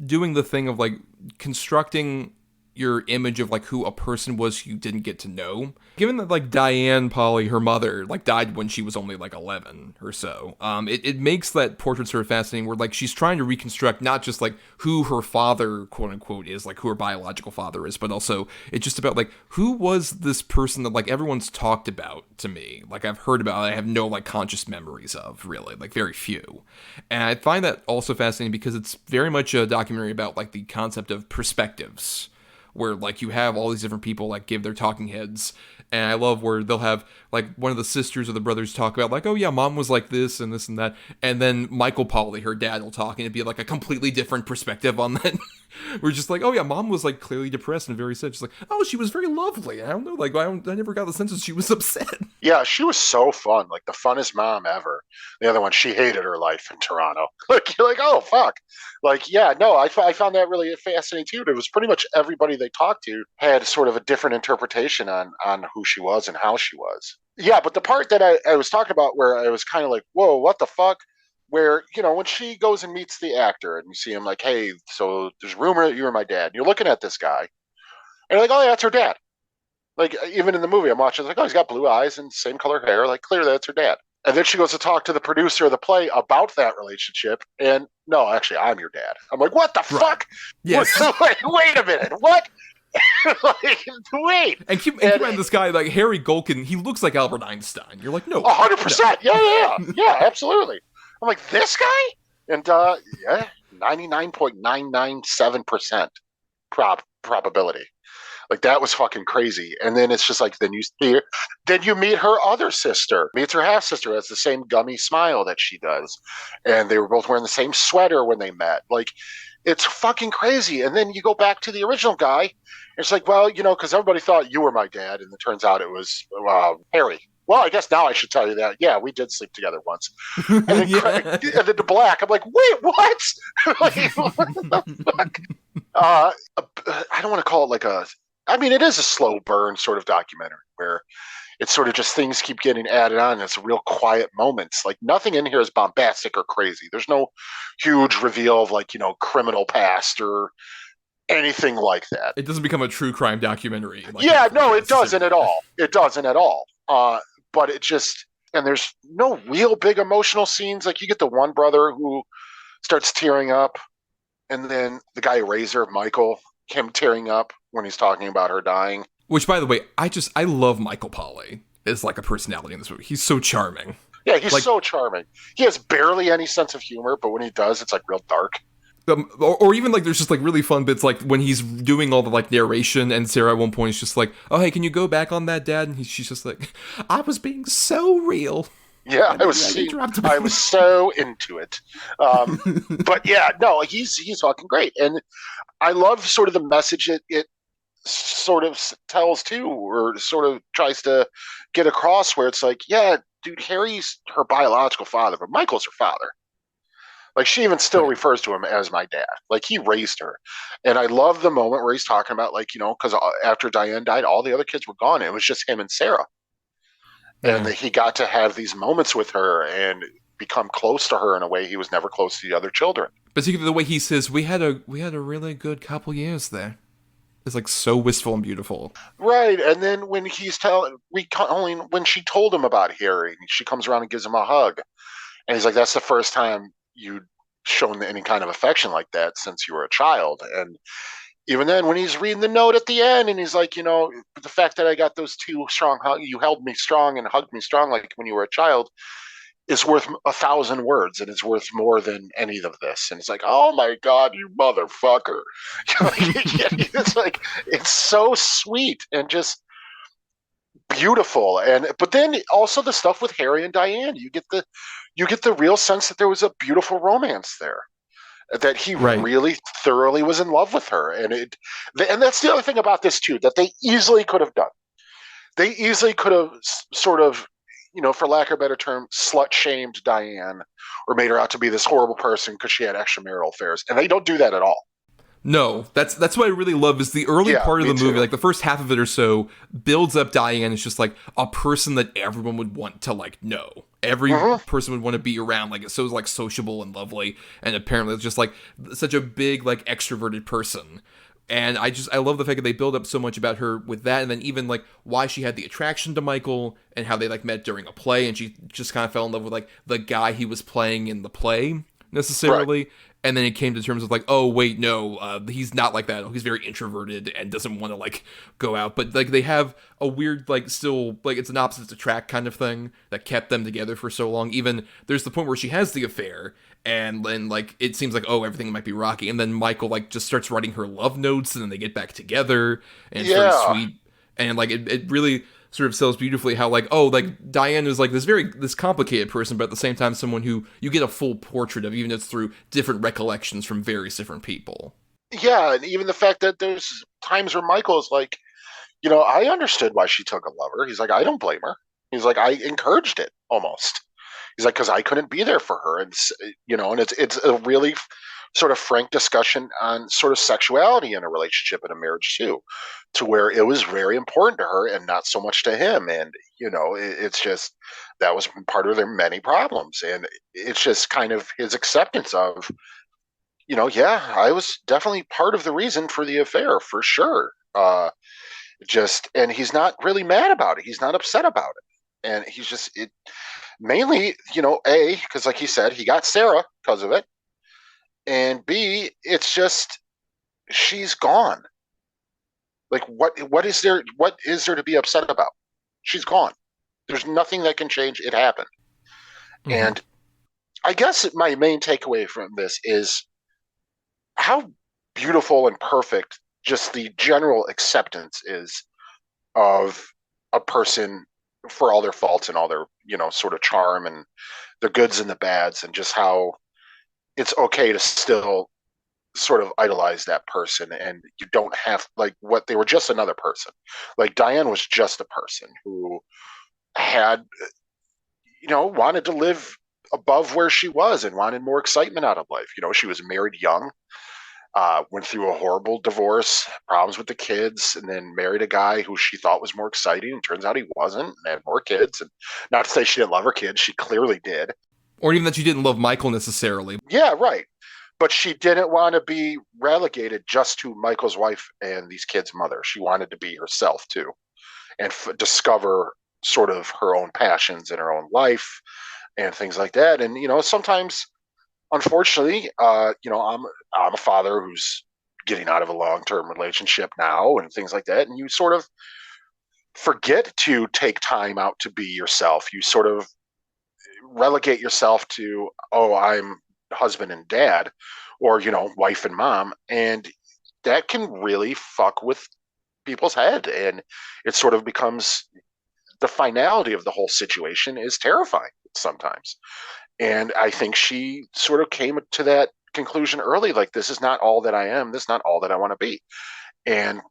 Speaker 2: doing the thing of, like, constructing your image of like who a person was you didn't get to know. Given that like Diane Polley, her mother, like died when she was only like 11 or so, it makes that portrait sort of fascinating where like she's trying to reconstruct not just like who her father, quote unquote, is, like who her biological father is, but also it's just about like who was this person that like everyone's talked about to me, like I've heard about, I have no like conscious memories of, really, like very few. And I find that also fascinating because it's very much a documentary about like the concept of perspectives, where like you have all these different people like give their talking heads. And I love where they'll have like one of the sisters or the brothers talk about like, oh yeah, mom was like this and this and that. And then Michael Polley, her dad, will talk and it'd be like a completely different perspective on that. We're just like, oh yeah, mom was like clearly depressed and very sad. She's like, oh, she was very lovely. I don't know, like I never got the sense that she was upset.
Speaker 1: Yeah, she was so fun, like the funnest mom ever. The other one, she hated her life in Toronto. Like you're like, oh fuck. Like yeah, no, I found that really fascinating too. It was pretty much everybody they talked to had sort of a different interpretation on who she was and how she was. Yeah, but the part that I was talking about where I was kind of like, whoa, what the fuck? Where, you know, when she goes and meets the actor and you see him like, hey, so there's rumor that you were my dad. And you're looking at this guy and you're like, oh, yeah, that's her dad. Like, even in the movie I'm watching, it's like, oh, he's got blue eyes and same color hair. Like, clearly that's her dad. And then she goes to talk to the producer of the play about that relationship. And no, actually, I'm your dad. I'm like, what the fuck?
Speaker 2: Yes.
Speaker 1: Wait a minute. What? Like, wait.
Speaker 2: And keep in mind, this guy, like Harry Golkin, he looks like Albert Einstein. You're like, no.
Speaker 1: 100%. No. Yeah, absolutely. I'm like, this guy? And yeah, 99.997% probability. Like, that was fucking crazy. And then it's just like, then you meet her other sister, meets her half sister, has the same gummy smile that she does. And they were both wearing the same sweater when they met. Like, it's fucking crazy. And then you go back to the original guy. It's like, well, you know, because everybody thought you were my dad. And it turns out it was Harry. Well, I guess now I should tell you that. Yeah, we did sleep together once. And then, and then to Black, I'm like, wait, what? Like, what the fuck? I don't want to call it like I mean, it is a slow burn sort of documentary where it's sort of just things keep getting added on. And it's real quiet moments. Like nothing in here is bombastic or crazy. There's no huge reveal of like, you know, criminal past or anything like that.
Speaker 2: It doesn't become a true crime documentary.
Speaker 1: Like yeah, no, it doesn't at all. It doesn't at all. But it just, and there's no real big emotional scenes. Like you get the one brother who starts tearing up, and then the guy Razor, Michael, him tearing up when he's talking about her dying.
Speaker 2: Which, by the way, I love Michael Polley as like a personality in this movie. He's so charming.
Speaker 1: Yeah, he's like, so charming. He has barely any sense of humor, but when he does, it's like real dark.
Speaker 2: Or even like there's just like really fun bits like when he's doing all the like narration and Sarah at one point is just like, oh hey, can you go back on that, Dad? And she's just like, I was being so real.
Speaker 1: Yeah, I was so into it. But yeah, no, he's fucking great. And I love sort of the message it sort of tells too, or sort of tries to get across where it's like, yeah, dude, Harry's her biological father, but Michael's her father. Like, she even still refers to him as my dad. Like, he raised her. And I love the moment where he's talking about, like, you know, because after Diane died, all the other kids were gone. It was just him and Sarah. And he got to have these moments with her and become close to her in a way he was never close to the other children.
Speaker 2: Particularly the way he says, we had a really good couple years there. It's, like, so wistful and beautiful.
Speaker 1: Right. And then when he's when she told him about Harry, she comes around and gives him a hug. And he's like, that's the first time you'd shown any kind of affection like that since you were a child. And even then, when he's reading the note at the end and he's like, you know, the fact that I got those two strong hugs, you held me strong and hugged me strong like when you were a child, is worth 1,000 words, and it's worth more than any of this. And it's like, oh my God, you motherfucker. It's like, it's so sweet and just beautiful. But then also the stuff with Harry and Diane, you get the real sense that there was a beautiful romance there, that he really thoroughly was in love with her. And that's the other thing about this too, that they easily could have done. They easily could have sort of, you know, for lack of a better term, slut shamed Diane or made her out to be this horrible person because she had extramarital affairs. And they don't do that at all.
Speaker 2: No, that's what I really love is the early part of the movie, like the first half of it or so, builds up Diane as just like a person that everyone would want to like know. Every person would want to be around, like it's so like sociable and lovely, and apparently it's just like such a big like extroverted person. And I love the fact that they build up so much about her with that, and then even like why she had the attraction to Michael and how they like met during a play, and she just kind of fell in love with like the guy he was playing in the play necessarily. Right. And then it came to terms of like, oh wait, no, he's not like that. He's very introverted and doesn't want to like go out. But like they have a weird like still like it's an opposites attract kind of thing that kept them together for so long. Even there's the point where she has the affair, and then like it seems like everything might be rocky, and then Michael like just starts writing her love notes, and then they get back together, and it's very sweet, and like it really sort of sells beautifully how like Diane is like this complicated person, but at the same time someone who you get a full portrait of, even if it's through different recollections from various different people.
Speaker 1: Yeah, and even the fact that there's times where Michael's like, I understood why she took a lover. He's like, I don't blame her. He's like, I encouraged it almost. He's like, because I couldn't be there for her, and and it's a really sort of frank discussion on sort of sexuality in a relationship and a marriage too, to where it was very important to her and not so much to him. And it's just that was part of their many problems, and it's just kind of his acceptance of, I was definitely part of the reason for the affair for sure. And he's not really mad about it. He's not upset about it, and he's just it. Mainly, because like he said, he got Sarah because of it. And B, it's just, she's gone. Like, what is there to be upset about? She's gone. There's nothing that can change. It happened. Mm-hmm. And I guess my main takeaway from this is how beautiful and perfect just the general acceptance is of a person for all their faults and all their, sort of charm and the goods and the bads, and just how it's okay to still sort of idolize that person, and you don't have they were just another person. Like Diane was just a person who had, wanted to live above where she was and wanted more excitement out of life. She was married young, went through a horrible divorce, problems with the kids, and then married a guy who she thought was more exciting. And turns out he wasn't, and had more kids. And not to say she didn't love her kids, she clearly did.
Speaker 2: Or even that she didn't love Michael necessarily.
Speaker 1: Yeah, right. But she didn't want to be relegated just to Michael's wife and these kids' mother. She wanted to be herself too, and discover sort of her own passions in her own life and things like that. And sometimes, unfortunately, I'm a father who's getting out of a long-term relationship now and things like that, and you sort of forget to take time out to be yourself. You sort of relegate yourself to, I'm husband and dad, or wife and mom, and that can really fuck with people's head, and it sort of becomes the finality of the whole situation is terrifying sometimes. And I think she sort of came to that conclusion early, like, this is not all that I am, this is not all that I want to be. And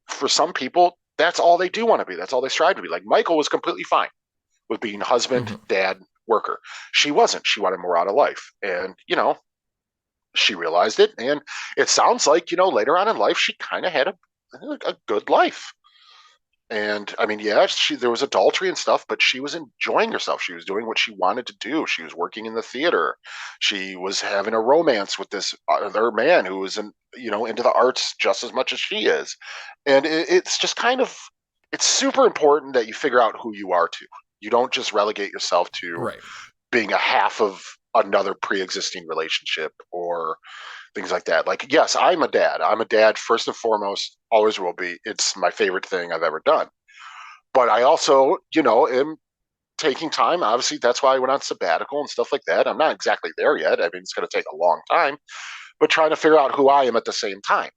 Speaker 1: for some people, that's all they do want to be, that's all they strive to be. Like Michael was completely fine with being husband, dad, worker. She wasn't. She wanted more out of life. And, she realized it. And it sounds like, later on in life, she kind of had a good life. And I mean, yeah, there was adultery and stuff, but she was enjoying herself. She was doing what she wanted to do. She was working in the theater. She was having a romance with this other man who was into the arts just as much as she is. And it's just kind of, it's super important that you figure out who you are too. You don't just relegate yourself to being a half of another pre-existing relationship or things like that. Like, yes, I'm a dad. I'm a dad first and foremost, always will be. It's my favorite thing I've ever done. But I also, am taking time. Obviously, that's why I went on sabbatical and stuff like that. I'm not exactly there yet. I mean, it's going to take a long time, but trying to figure out who I am at the same time.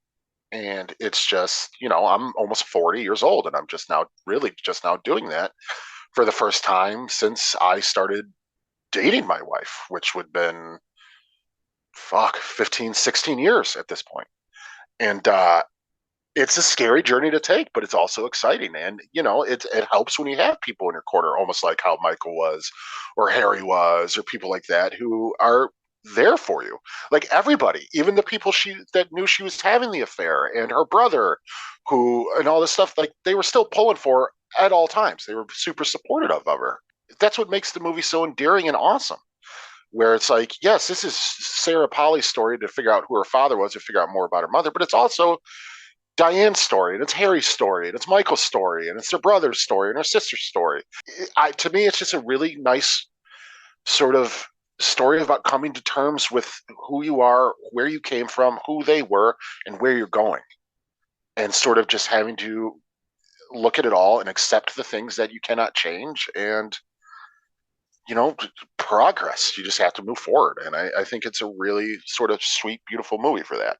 Speaker 1: And it's just, I'm almost 40 years old, and I'm just now doing that for the first time since I started dating my wife, which would have been 15, 16 years at this point. And it's a scary journey to take, but it's also exciting. And, it helps when you have people in your corner, almost like how Michael was, or Harry was, or people like that who are there for you. Like everybody, even the people that knew she was having the affair, and her brother, and all this stuff, like they were still pulling for her at all times. They were super supportive of her. That's what makes the movie so endearing and awesome. where it's like, yes, this is Sarah Polley's story to figure out who her father was, to figure out more about her mother, but it's also Diane's story, and it's Harry's story, and it's Michael's story, and it's their brother's story, and her sister's story. To me, it's just a really nice sort of story about coming to terms with who you are, where you came from, who they were, and where you're going. And sort of just having to look at it all and accept the things that you cannot change, and progress. You just have to move forward. And I think it's a really sort of sweet, beautiful movie for that.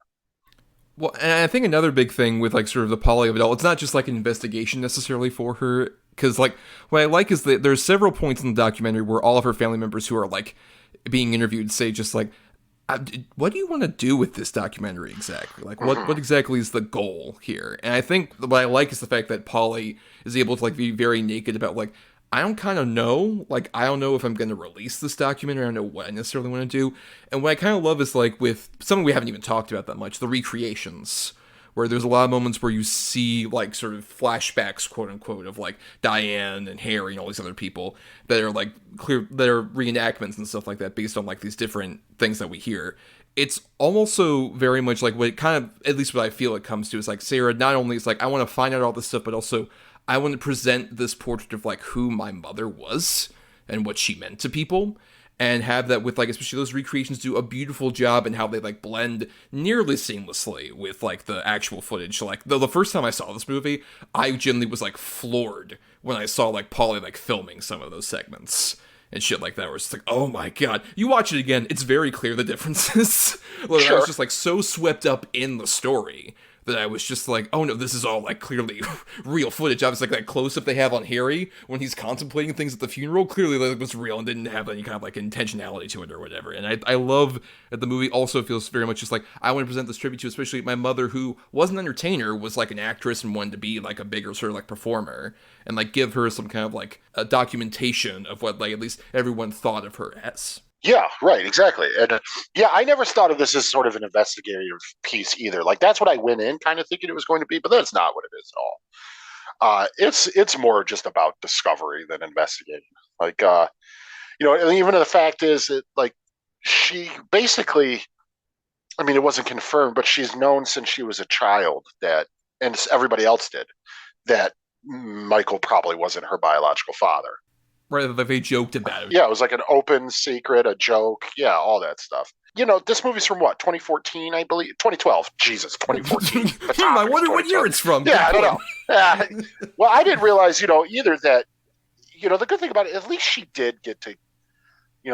Speaker 2: Well, and I think another big thing with like sort of the Polley of it all, it's not just like an investigation necessarily for her, because like what I like is that there's several points in the documentary where all of her family members who are like being interviewed say just like, what do you want to do with this documentary exactly? Like, what exactly is the goal here? And I think what I like is the fact that Polley is able to like be very naked about like, I don't kind of know. Like, I don't know if I'm going to release this documentary. I don't know what I necessarily want to do. And what I kind of love is, like, with something we haven't even talked about that much, the recreations, where there's a lot of moments where you see, like, sort of flashbacks, quote-unquote, of, like, Diane and Harry and all these other people that are, like, that are reenactments and stuff like that based on, like, these different things that we hear. It's also very much, like, what it kind of, at least what I feel it comes to, is, like, Sarah not only is, like, I want to find out all this stuff, but also I want to present this portrait of, like, who my mother was and what she meant to people, and have that with, like, especially those recreations do a beautiful job in how they, like, blend nearly seamlessly with, like, the actual footage. Like, the first time I saw this movie, I genuinely was, like, floored when I saw, like, Polley, like, filming some of those segments and shit like that, where it's like, oh my god. You watch it again, it's very clear the differences. Like, sure. I was just, like, so swept up in the story that I was just like, oh no, this is all, like, clearly real footage. Obviously, like, that close-up they have on Harry when he's contemplating things at the funeral, clearly, like, was real and didn't have any kind of, like, intentionality to it or whatever. And I love that the movie also feels very much just like, I want to present this tribute to especially my mother, who was an entertainer, was, like, an actress and wanted to be, like, a bigger sort of, like, performer, and, like, give her some kind of, like, a documentation of what, like, at least everyone thought of her as.
Speaker 1: Yeah, right, exactly. And yeah, I never thought of this as sort of an investigative piece either. Like, that's what I went in kind of thinking it was going to be, but that's not what it is at all. It's more just about discovery than investigating. Like, and even the fact is that, like, she basically, I mean, it wasn't confirmed, but she's known since she was a child that, and everybody else did, that Michael probably wasn't her biological father.
Speaker 2: Right, like they joked about it.
Speaker 1: Yeah, it was like an open secret, a joke. Yeah, all that stuff. This movie's from what, 2014, I believe? 2012. Jesus, 2014.
Speaker 2: I wonder what year it's from.
Speaker 1: Yeah, I don't know. Well, I didn't realize, either that, the good thing about it, at least she did get to,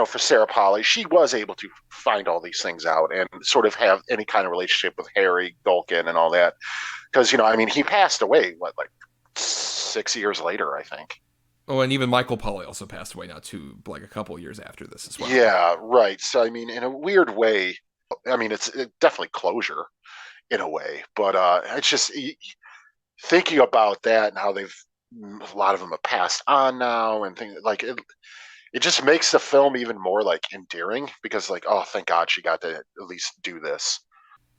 Speaker 1: for Sarah Polley, she was able to find all these things out and sort of have any kind of relationship with Harry Dolkin and all that. Because, he passed away, like 6 years later, I think.
Speaker 2: Oh, and even Michael Polley also passed away not too, like, a couple years after this as well.
Speaker 1: Yeah, right. So, in a weird way, it's definitely closure in a way. But it's just thinking about that and how a lot of them have passed on now and things like it. It just makes the film even more, like, endearing because, like, oh, thank God she got to at least do this.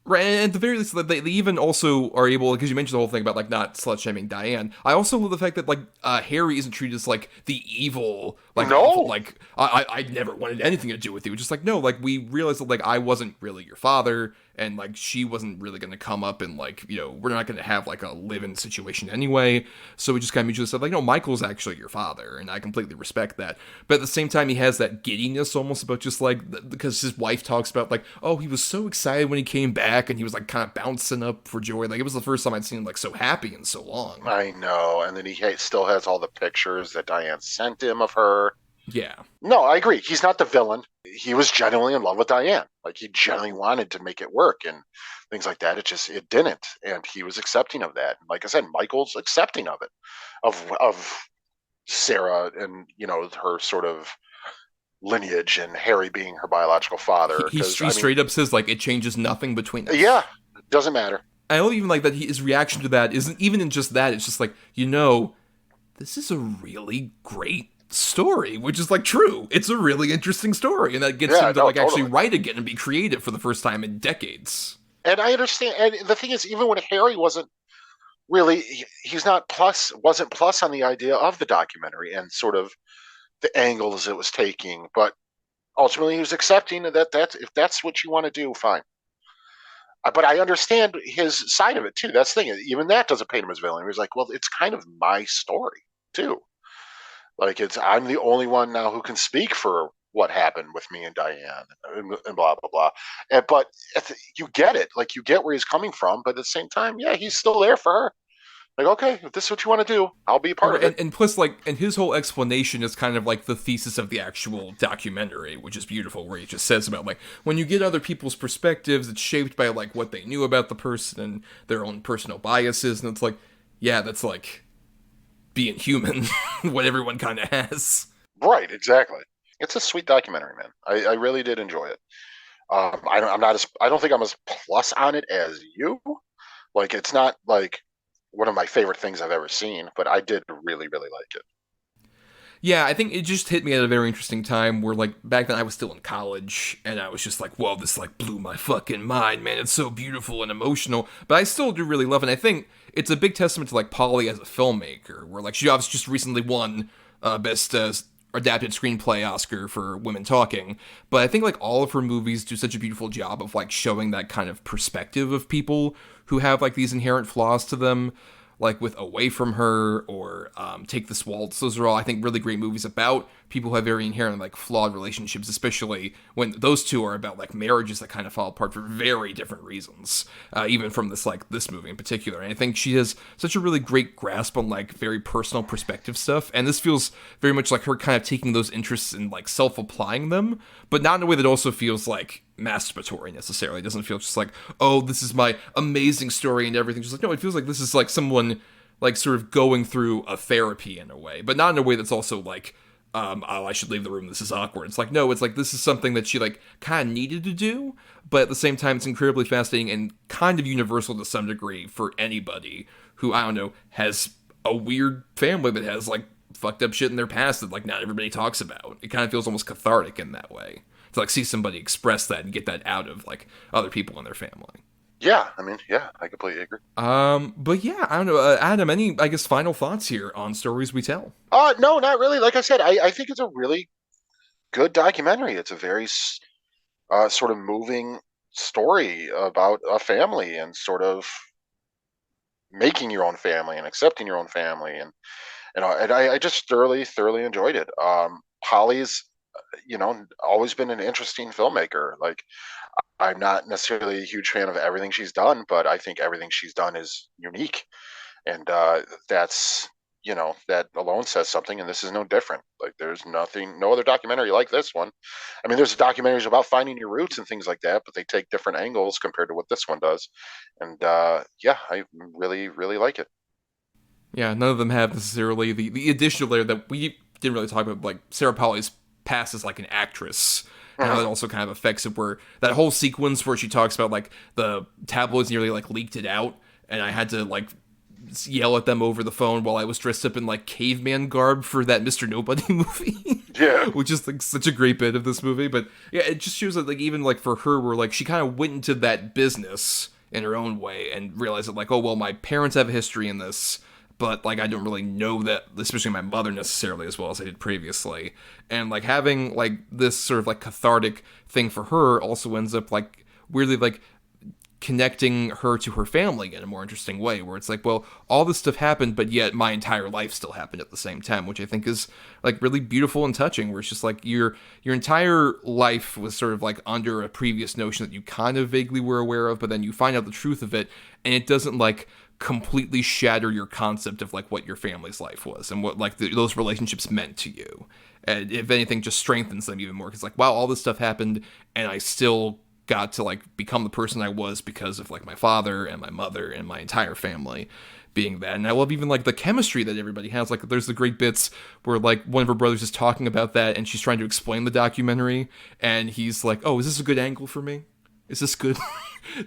Speaker 2: Right, and at the very least, they even also are able, because you mentioned the whole thing about, like, not slut-shaming Diane. I also love the fact that, like, Harry isn't treated as, like, the evil, like,
Speaker 1: no.
Speaker 2: Awful, like, I never wanted anything to do with you. Just like, no, like, we realized that, like, I wasn't really your father, and, like, she wasn't really going to come up and, like, we're not going to have, like, a live-in situation anyway. So we just kind of mutually said, like, no, Michael's actually your father, and I completely respect that. But at the same time, he has that giddiness almost about just, like, because his wife talks about, like, oh, he was so excited when he came back, and he was, like, kind of bouncing up for joy. Like, it was the first time I'd seen him, like, so happy in so long.
Speaker 1: I know, and then he still has all the pictures that Diane sent him of her.
Speaker 2: Yeah.
Speaker 1: No, I agree. He's not the villain. He was genuinely in love with Diane. Like, he genuinely wanted to make it work and things like that. It didn't. And he was accepting of that. Like I said, Michael's accepting of it, of Sarah and, her sort of lineage and Harry being her biological father.
Speaker 2: He straight up says, like, it changes nothing between us.
Speaker 1: Yeah. It doesn't matter.
Speaker 2: I don't even like that his reaction to that isn't even in just that. It's just like, this is a really great story, which is, like, true. It's a really interesting story, and that gets him to actually write again and be creative for the first time in decades.
Speaker 1: And I understand. And the thing is, even when Harry wasn't really, wasn't plus on the idea of the documentary and sort of the angles it was taking, but ultimately he was accepting that if that's what you want to do, fine. But I understand his side of it too. That's the thing. Even that doesn't paint him as villain. He's like, well, it's kind of my story too. Like I'm the only one now who can speak for what happened with me and Diane and blah blah blah. But you get it. Like you get where he's coming from. But at the same time, yeah, he's still there for her. Like, okay, if this is what you want to do, I'll be a part of it.
Speaker 2: And plus, like, and his whole explanation is kind of like the thesis of the actual documentary, which is beautiful, where he just says about, like, when you get other people's perspectives, it's shaped by, like, what they knew about the person and their own personal biases, and it's like, yeah, that's, like, being human, what everyone kind of has.
Speaker 1: Right, exactly. It's a sweet documentary, man. I really did enjoy it. I don't think I'm as plus on it as you. Like, it's not, like, one of my favorite things I've ever seen, but I did really, really like it.
Speaker 2: Yeah, I think it just hit me at a very interesting time where, like, back then I was still in college, and I was just like, whoa, this, like, blew my fucking mind, man. It's so beautiful and emotional, but I still do really love it. And I think it's a big testament to, like, Polley as a filmmaker, where, like, she obviously just recently won Best Adapted Screenplay Oscar for Women Talking, but I think, like, all of her movies do such a beautiful job of, like, showing that kind of perspective of people who have, like, these inherent flaws to them, like with Away From Her or Take This Waltz. Those are all, I think, really great movies about people who have very inherent, like, flawed relationships, especially when those two are about, like, marriages that kind of fall apart for very different reasons, even from this movie in particular. And I think she has such a really great grasp on, like, very personal perspective stuff, and this feels very much like her kind of taking those interests and, like, self-applying them, but not in a way that also feels, like, masturbatory necessarily. It doesn't feel just like, oh, this is my amazing story and everything. Just like, no, it feels like this is like someone like sort of going through a therapy in a way, but not in a way that's also like, oh, I should leave the room, this is awkward. It's like, no, it's like this is something that she like kind of needed to do, but at the same time it's incredibly fascinating and kind of universal to some degree for anybody who, I don't know, has a weird family that has like fucked up shit in their past that like not everybody talks about. It kind of feels almost cathartic in that way to like see somebody express that and get that out of like other people in their family.
Speaker 1: Yeah, I mean, yeah, I completely agree.
Speaker 2: But yeah, I don't know, Adam, any, I guess, final thoughts here on Stories We Tell?
Speaker 1: No, not really. Like I said, I think it's a really good documentary. It's a very sort of moving story about a family and sort of making your own family and accepting your own family, and I just thoroughly enjoyed it. Polley's, always been an interesting filmmaker. Like, I'm not necessarily a huge fan of everything she's done, but I think everything she's done is unique, and that's that alone says something. And this is no different. Like, there's no other documentary like this one. I mean, there's documentaries about finding your roots and things like that, but they take different angles compared to what this one does. And yeah, I really like it.
Speaker 2: Yeah, none of them have necessarily the additional layer that we didn't really talk about, like Sarah Polley's past as like an actress. And how that also kind of affects it, where that whole sequence where she talks about like the tabloids nearly like leaked it out, and I had to like yell at them over the phone while I was dressed up in like caveman garb for that Mr. Nobody movie.
Speaker 1: Yeah.
Speaker 2: Which is like such a great bit of this movie. But yeah, it just shows that like even like for her, where like she kind of went into that business in her own way and realized that like, oh well, my parents have a history in this, but like I don't really know that, especially my mother, necessarily as well as I did previously. And like having like this sort of like cathartic thing for her also ends up like weirdly like connecting her to her family in a more interesting way, where it's like, well, all this stuff happened, but yet my entire life still happened at the same time, which I think is like really beautiful and touching, where it's just like your entire life was sort of like under a previous notion that you kind of vaguely were aware of, but then you find out the truth of it, and it doesn't like completely shatter your concept of like what your family's life was and what like those relationships meant to you. And if anything, just strengthens them even more, because like, wow, all this stuff happened and I still got to like become the person I was because of like my father and my mother and my entire family being that. And I love even like the chemistry that everybody has. Like, there's the great bits where like one of her brothers is talking about that and she's trying to explain the documentary, and he's like, oh, is this a good angle for me? Is this good?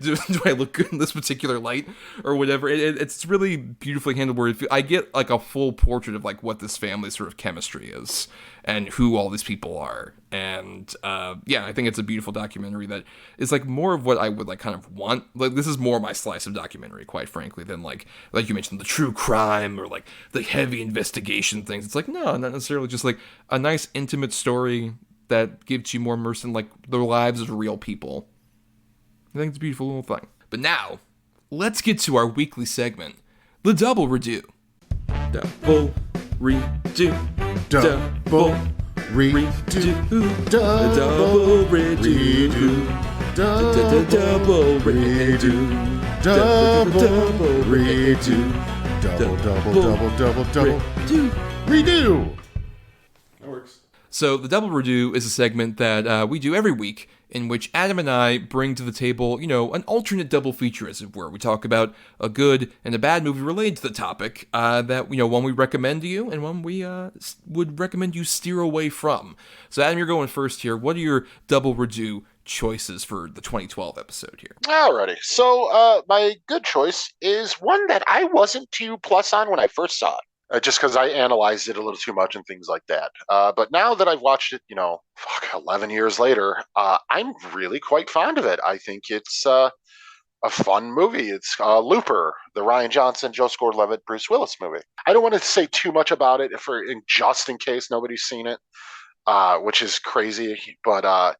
Speaker 2: do I look good in this particular light or whatever? It's really beautifully handled, where I get like a full portrait of like what this family's sort of chemistry is and who all these people are. And yeah, I think it's a beautiful documentary that is like more of what I would like kind of want. Like, this is more my slice of documentary, quite frankly, than like you mentioned, the true crime or like the heavy investigation things. It's like, no, not necessarily, just like a nice intimate story that gives you more immersed in like the lives of real people. I think it's a beautiful little thing. But now, let's get to our weekly segment, the Double Redo. Double Redo.
Speaker 10: Double Redo. Double Redo. Double Redo. Double Redo. Double Redo.
Speaker 2: That works. So the Double Redo is a segment that we do every week in which Adam and I bring to the table, an alternate double feature, as it were. We talk about a good and a bad movie related to the topic that, one we recommend to you and one we would recommend you steer away from. So Adam, you're going first here. What are your Double Redo choices for the 2012 episode here?
Speaker 1: Alrighty. So my good choice is one that I wasn't too plus on when I first saw it. Just because I analyzed it a little too much and things like that. But now that I've watched it, 11 years later, I'm really quite fond of it. I think it's a fun movie. It's Looper, the Rian Johnson, Joe Gordon-Levitt, Bruce Willis movie. I don't want to say too much about it just in case nobody's seen it, which is crazy. But I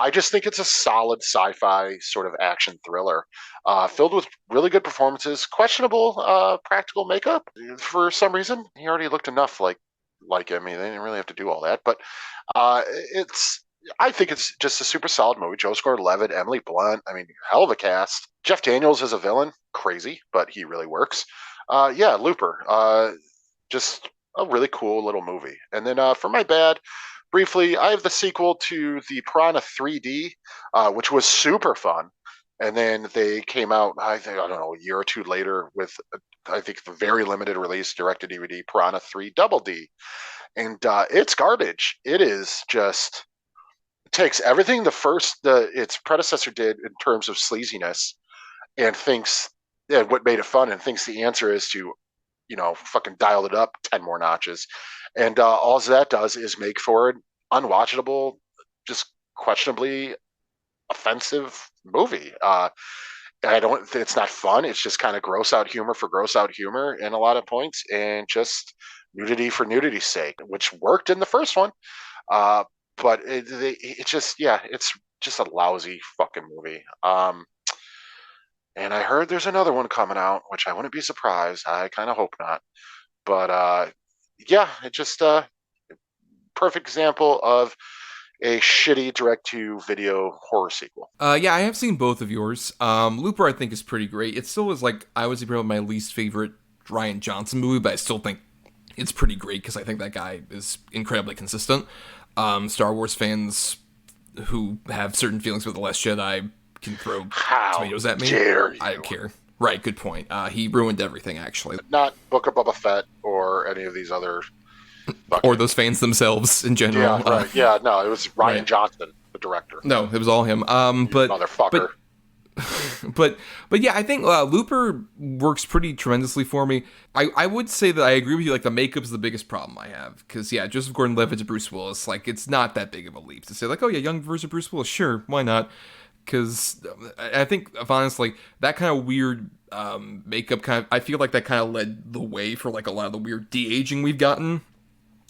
Speaker 1: just think it's a solid sci-fi sort of action thriller. Filled with really good performances, questionable practical makeup for some reason. He already looked enough like him. They didn't really have to do all that, but I think it's just a super solid movie. Joe Gordon-Levitt, Emily Blunt. Hell of a cast. Jeff Daniels as a villain, crazy, but he really works. Looper, just a really cool little movie. And then for my bad, briefly, I have the sequel to the Piranha 3D, which was super fun. And then they came out, a year or two later with, I think, the very limited release direct-to-DVD Piranha 3 Double D. And it's garbage. It is just, it takes everything its predecessor did in terms of sleaziness and thinks what made it fun and thinks the answer is to, fucking dial it up 10 more notches. And all that does is make for an unwatchable, just questionably offensive movie. It's not fun. It's just kind of gross out humor for gross out humor in a lot of points, and just nudity for nudity's sake, which worked in the first one. But it's just a lousy fucking movie. And I heard there's another one coming out, which I wouldn't be surprised. I kind of hope not. But it just perfect example of a shitty direct-to-video horror sequel.
Speaker 2: I have seen both of yours. Looper, I think, is pretty great. It still is, I would say, probably my least favorite Rian Johnson movie, but I still think it's pretty great because I think that guy is incredibly consistent. Star Wars fans who have certain feelings about The Last Jedi can throw tomatoes at me.
Speaker 1: Dare you.
Speaker 2: I don't care. Right, good point. He ruined everything, actually.
Speaker 1: Not Book of Boba Fett or any of these other...
Speaker 2: Or those fans themselves in general.
Speaker 1: Yeah, right. No, it was Rian Johnson, the director.
Speaker 2: No, it was all him. But
Speaker 1: motherfucker.
Speaker 2: But I think Looper works pretty tremendously for me. I would say that I agree with you. The makeup's the biggest problem I have, because Joseph Gordon-Levitt to Bruce Willis, it's not that big of a leap to say young version of Bruce Willis, sure, why not? Because I think, honestly, that kind of weird makeup I feel like that kind of led the way for a lot of the weird de-aging we've gotten.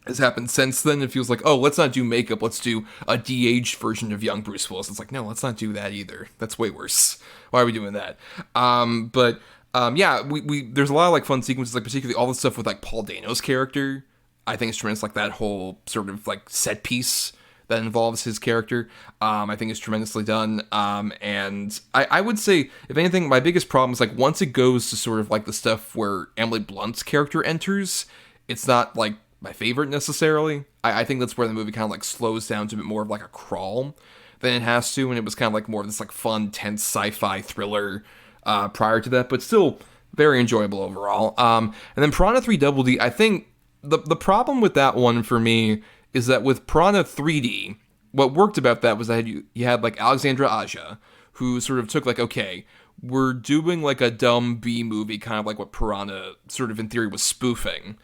Speaker 2: Has happened since then. It feels like, let's not do makeup, let's do a de-aged version of young Bruce Willis. It's no, let's not do that either. That's way worse. Why are we doing that? We there's a lot of fun sequences, particularly all the stuff with Paul Dano's character. I think it's tremendous. That whole sort of set piece that involves his character, I think is tremendously done. And I would say, if anything, my biggest problem is once it goes to sort of the stuff where Emily Blunt's character enters, it's not my favorite necessarily. I think that's where the movie kind of slows down to a bit more of a crawl than it has to, and it was kind of more of this fun, tense sci-fi thriller prior to that, but still very enjoyable overall. And then Piranha 3 Double D, I think the problem with that one for me is that with Piranha 3D, what worked about that was that you had Alexandra Aja, who sort of took okay, we're doing a dumb B movie, kind of what Piranha sort of in theory was spoofing,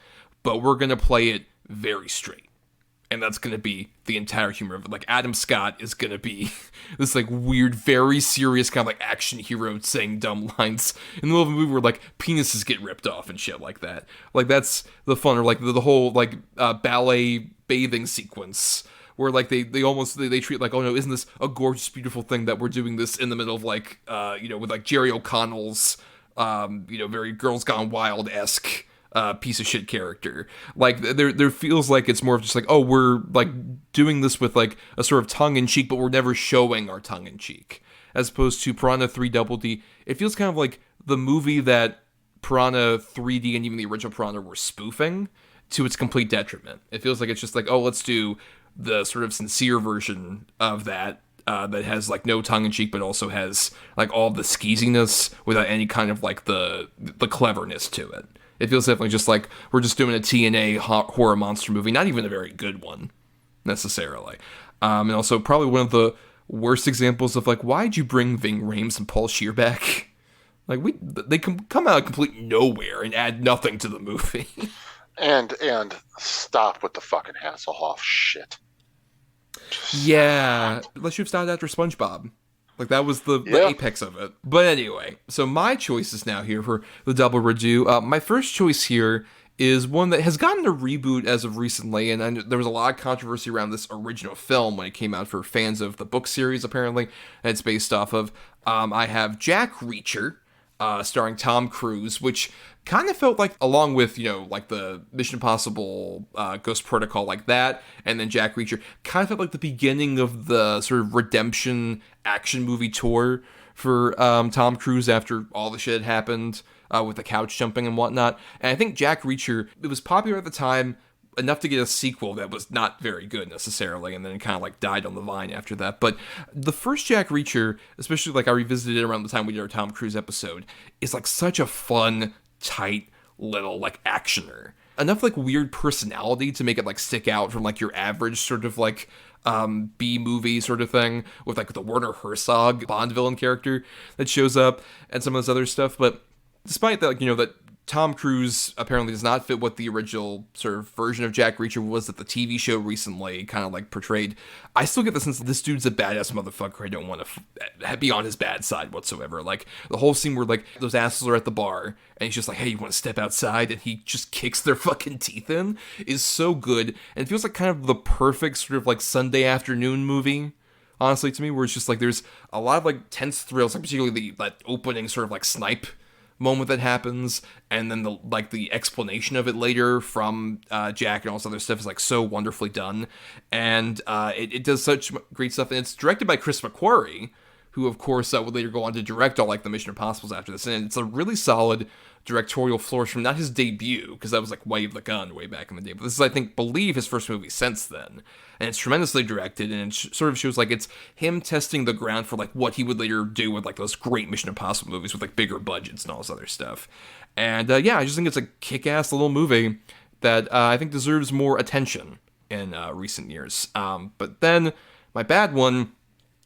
Speaker 2: but we're going to play it very straight. And that's going to be the entire humor of it. Adam Scott is going to be this weird, very serious kind of action hero saying dumb lines in the middle of a movie where penises get ripped off and shit like that. That's the fun. Or the whole ballet bathing sequence where like they almost they treat like, oh no, isn't this a gorgeous, beautiful thing that we're doing this in the middle of like with like Jerry O'Connell's very Girls Gone Wild-esque piece of shit character. Like there feels like it's more of just like, oh, we're like doing this with like a sort of tongue in cheek, but we're never showing our tongue in cheek. As opposed to Piranha 3 Double D, it feels kind of like the movie that Piranha 3D and even the original Piranha were spoofing to its complete detriment. It feels like it's just like, oh, let's do the sort of sincere version of that that has like no tongue in cheek, but also has like all the skeeziness without any kind of like the cleverness to it. It feels definitely just like we're just doing a TNA horror monster movie, not even a very good one necessarily. And also probably one of the worst examples of like, why'd you bring Ving Rhames and Paul Scheer back? Like they come out of complete nowhere and add nothing to the movie.
Speaker 1: and stop with the fucking Hasselhoff shit.
Speaker 2: Yeah, let's have started after SpongeBob. Like that was the apex of it. But anyway, so my choices now here for the double redo. My first choice here is one that has gotten a reboot as of recently, and there was a lot of controversy around this original film when it came out for fans of the book series, apparently, and it's based off of. I have Jack Reacher, starring Tom Cruise, which kind of felt like, along with, like the Mission Impossible Ghost Protocol like that, and then Jack Reacher, kind of felt like the beginning of the sort of redemption action movie tour for Tom Cruise after all the shit had happened with the couch jumping and whatnot. And I think Jack Reacher, it was popular at the time, enough to get a sequel that was not very good necessarily, and then it kind of like died on the vine after that. But the first Jack Reacher, especially like I revisited it around the time we did our Tom Cruise episode, is like such a fun, tight little like actioner. Enough like weird personality to make it like stick out from like your average sort of like B movie sort of thing with like the Werner Herzog Bond villain character that shows up and some of this other stuff. But despite that, that Tom Cruise apparently does not fit what the original sort of version of Jack Reacher was that the TV show recently kind of like portrayed. I still get the sense that this dude's a badass motherfucker. I don't want to be on his bad side whatsoever. Like the whole scene where like those assholes are at the bar and he's just like, hey, you want to step outside? And he just kicks their fucking teeth in is so good. And it feels like kind of the perfect sort of like Sunday afternoon movie, honestly, to me, where it's just like there's a lot of like tense thrills, like particularly that opening sort of like snipe moment that happens, and then the explanation of it later from Jack and all this other stuff is like so wonderfully done, and it does such great stuff, and it's directed by Chris McQuarrie, who of course would later go on to direct all like the Mission Impossibles after this, and it's a really solid directorial flourish from not his debut, because that was like Wave the Gun way back in the day, but this is, I believe his first movie since then, and it's tremendously directed, and it sort of shows like it's him testing the ground for like what he would later do with like those great Mission Impossible movies with like bigger budgets and all this other stuff. And I just think it's a kick-ass little movie that I think deserves more attention in recent years. But then my bad one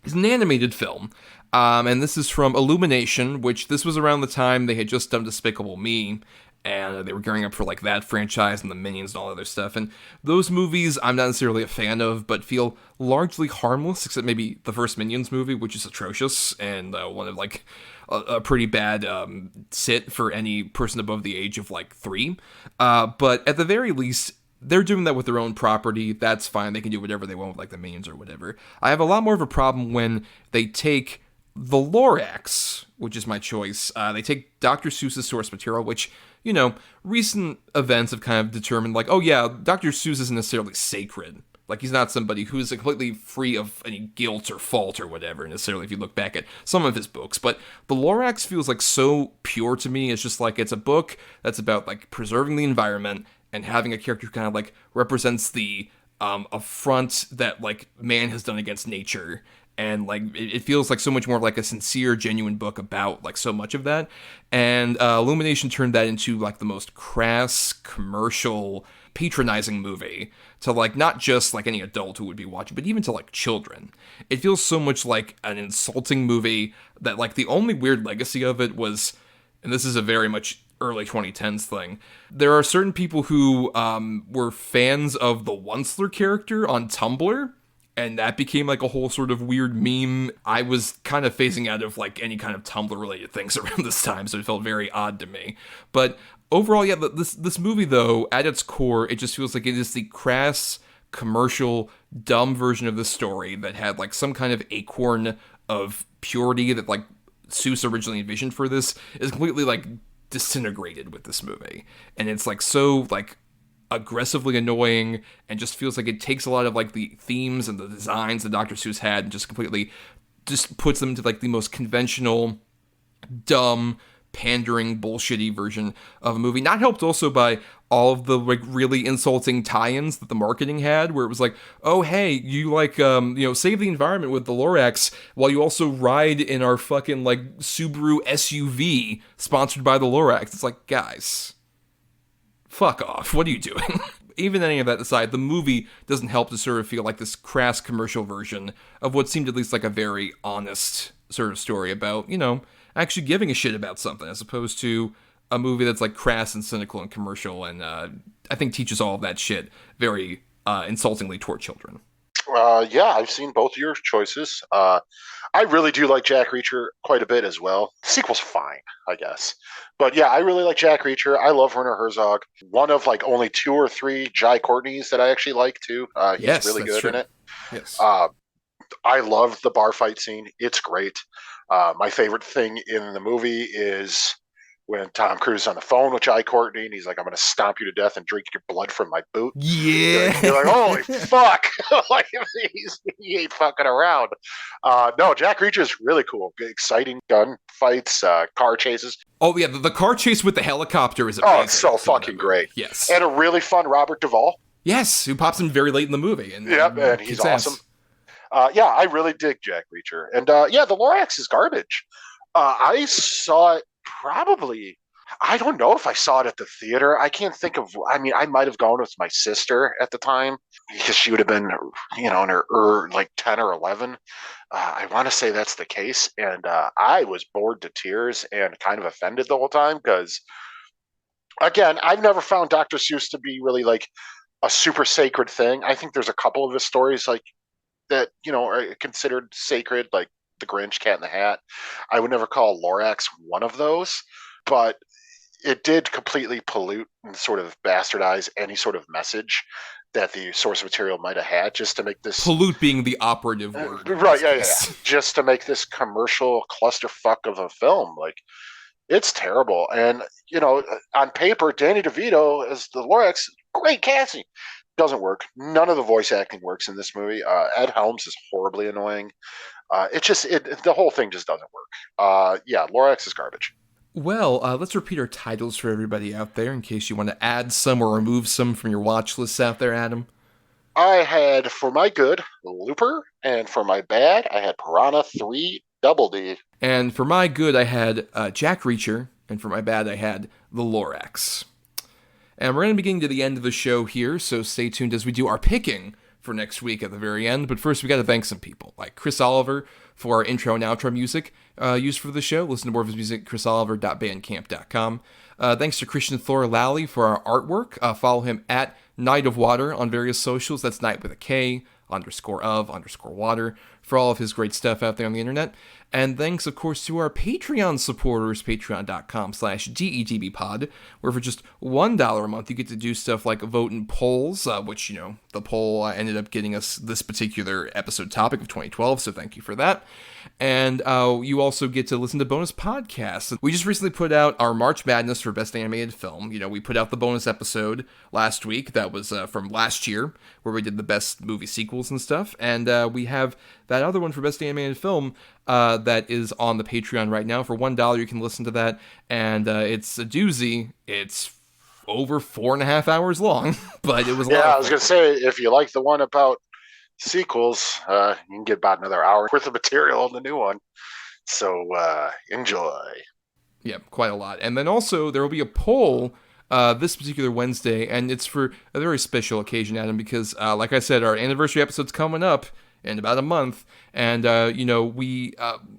Speaker 2: is an animated film. And this is from Illumination, which this was around the time they had just done Despicable Me, and they were gearing up for like that franchise and the Minions and all other stuff. And those movies I'm not necessarily a fan of, but feel largely harmless, except maybe the first Minions movie, which is atrocious and one of like a pretty bad sit for any person above the age of like 3. But at the very least, they're doing that with their own property. That's fine. They can do whatever they want with like the Minions or whatever. I have a lot more of a problem when they take the Lorax, which is my choice. They take Dr. Seuss's source material, which, recent events have kind of determined, like, oh yeah, Dr. Seuss isn't necessarily sacred. Like, he's not somebody who's completely free of any guilt or fault or whatever, necessarily, if you look back at some of his books. But the Lorax feels like so pure to me. It's just like, it's a book that's about like preserving the environment and having a character who kind of like represents the affront that like man has done against nature. And like it feels like so much more like a sincere, genuine book about like so much of that. And Illumination turned that into like the most crass, commercial, patronizing movie to like not just like any adult who would be watching, but even to like children. It feels so much like an insulting movie that like the only weird legacy of it was, and this is a very much early 2010s thing, there are certain people who were fans of the Onceler character on Tumblr, and that became like a whole sort of weird meme. I was kind of phasing out of like any kind of Tumblr related things around this time, so it felt very odd to me. But overall, yeah, this movie though, at its core, it just feels like it is the crass, commercial, dumb version of the story that had like some kind of acorn of purity that like Seuss originally envisioned for this is completely like disintegrated with this movie. And it's like so like aggressively annoying and just feels like it takes a lot of like the themes and the designs that Dr. Seuss had and just completely just puts them to like the most conventional, dumb, pandering, bullshitty version of a movie. Not helped also by all of the like really insulting tie-ins that the marketing had, where it was like, oh hey, you like save the environment with the Lorax while you also ride in our fucking like Subaru SUV sponsored by the Lorax. It's like, guys, fuck off. What are you doing? Even any of that aside, the movie doesn't help to sort of feel like this crass commercial version of what seemed at least like a very honest sort of story about, actually giving a shit about something, as opposed to a movie that's like crass and cynical and commercial, and I think teaches all of that shit very insultingly toward children.
Speaker 1: Yeah, I've seen both of your choices. I really do like Jack Reacher quite a bit as well. The sequel's fine, I guess. But yeah, I really like Jack Reacher. I love Werner Herzog. One of like only 2 or 3 Jai Courtneys that I actually like too. He's really good in it.
Speaker 2: Yes.
Speaker 1: I love the bar fight scene. It's great. My favorite thing in the movie is when Tom Cruise is on the phone with Jai Courtney and he's like, I'm going to stomp you to death and drink your blood from my boot.
Speaker 2: Yeah.
Speaker 1: You're like, holy fuck. Like, he ain't fucking around. No, Jack Reacher is really cool. Exciting gun fights, car chases.
Speaker 2: Oh, yeah. The car chase with the helicopter is amazing.
Speaker 1: Oh, it's so fucking great.
Speaker 2: Yes.
Speaker 1: And a really fun Robert Duvall.
Speaker 2: Yes, who pops in very late in the movie. And
Speaker 1: he's awesome. Yeah, I really dig Jack Reacher. And yeah, the Lorax is garbage. I saw it probably, I don't know if I saw it at the theater. I can't think of, I might have gone with my sister at the time because she would have been, in her like 10 or 11. I want to say that's the case. And I was bored to tears and kind of offended the whole time because, again, I've never found Dr. Seuss to be really like a super sacred thing. I think there's a couple of his stories like that, are considered sacred, like The Grinch, Cat in the Hat. I would never call Lorax one of those, but it did completely pollute and sort of bastardize any sort of message that the source material might have had just to make this...
Speaker 2: Pollute being the operative word.
Speaker 1: Right, yeah. Just to make this commercial clusterfuck of a film. Like, it's terrible. And, on paper, Danny DeVito as the Lorax, great casting. Doesn't work. None of the voice acting works in this movie. Ed Helms is horribly annoying. The whole thing just doesn't work. Yeah, Lorax is garbage.
Speaker 2: Well, let's repeat our titles for everybody out there in case you want to add some or remove some from your watch lists out there, Adam.
Speaker 1: I had, for my good, Looper, and for my bad, I had Piranha 3 Double D.
Speaker 2: And for my good, I had Jack Reacher, and for my bad, I had The Lorax. And we're going to be getting to the end of the show here, so stay tuned as we do our picking for next week at the very end. But first, we got to thank some people, like Chris Oliver for our intro and outro music used for the show. Listen to more of his music at chrisoliver.bandcamp.com. Thanks to Christian Thor Lally for our artwork. Follow him at Night of Water on various socials. That's night with a K, _of_water, for all of his great stuff out there on the internet. And thanks, of course, to our Patreon supporters, patreon.com/DETBpod, where for just $1 a month, you get to do stuff like vote in polls, which, the poll ended up getting us this particular episode topic of 2012, so thank you for that. And you also get to listen to bonus podcasts. We just recently put out our March Madness for Best Animated Film. We put out the bonus episode last week. That was from last year, where we did the best movie sequels and stuff. And we have that other one for Best Animated Film that is on the Patreon right now. For $1, you can listen to that. And it's a doozy. It's over 4.5 hours long, but it was a lot of fun.
Speaker 1: I was going to say, if you like the one about sequels, you can get about another hour worth of material on the new one. So enjoy.
Speaker 2: Yeah, quite a lot. And then also there will be a poll this particular Wednesday, and it's for a very special occasion, Adam, because like I said, our anniversary episode's coming up in about a month, and we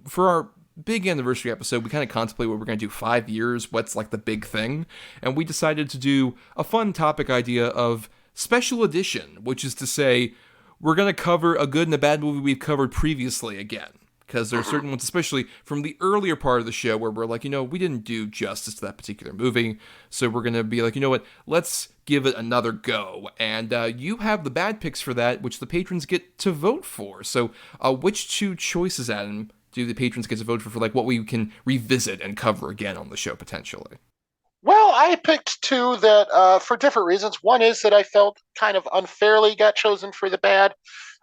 Speaker 2: for our big anniversary episode, we kind of contemplate what we're going to do 5 years, what's like the big thing, and we decided to do a fun topic idea of special edition, which is to say, we're going to cover a good and a bad movie we've covered previously again. Because there are certain ones, especially from the earlier part of the show, where we're like, we didn't do justice to that particular movie. So we're going to be like, you know what, let's give it another go. And you have the bad picks for that, which the patrons get to vote for. So which two choices, Adam, do the patrons get to vote for like what we can revisit and cover again on the show potentially?
Speaker 1: Well, I picked two that, for different reasons. One is that I felt kind of unfairly got chosen for the bad.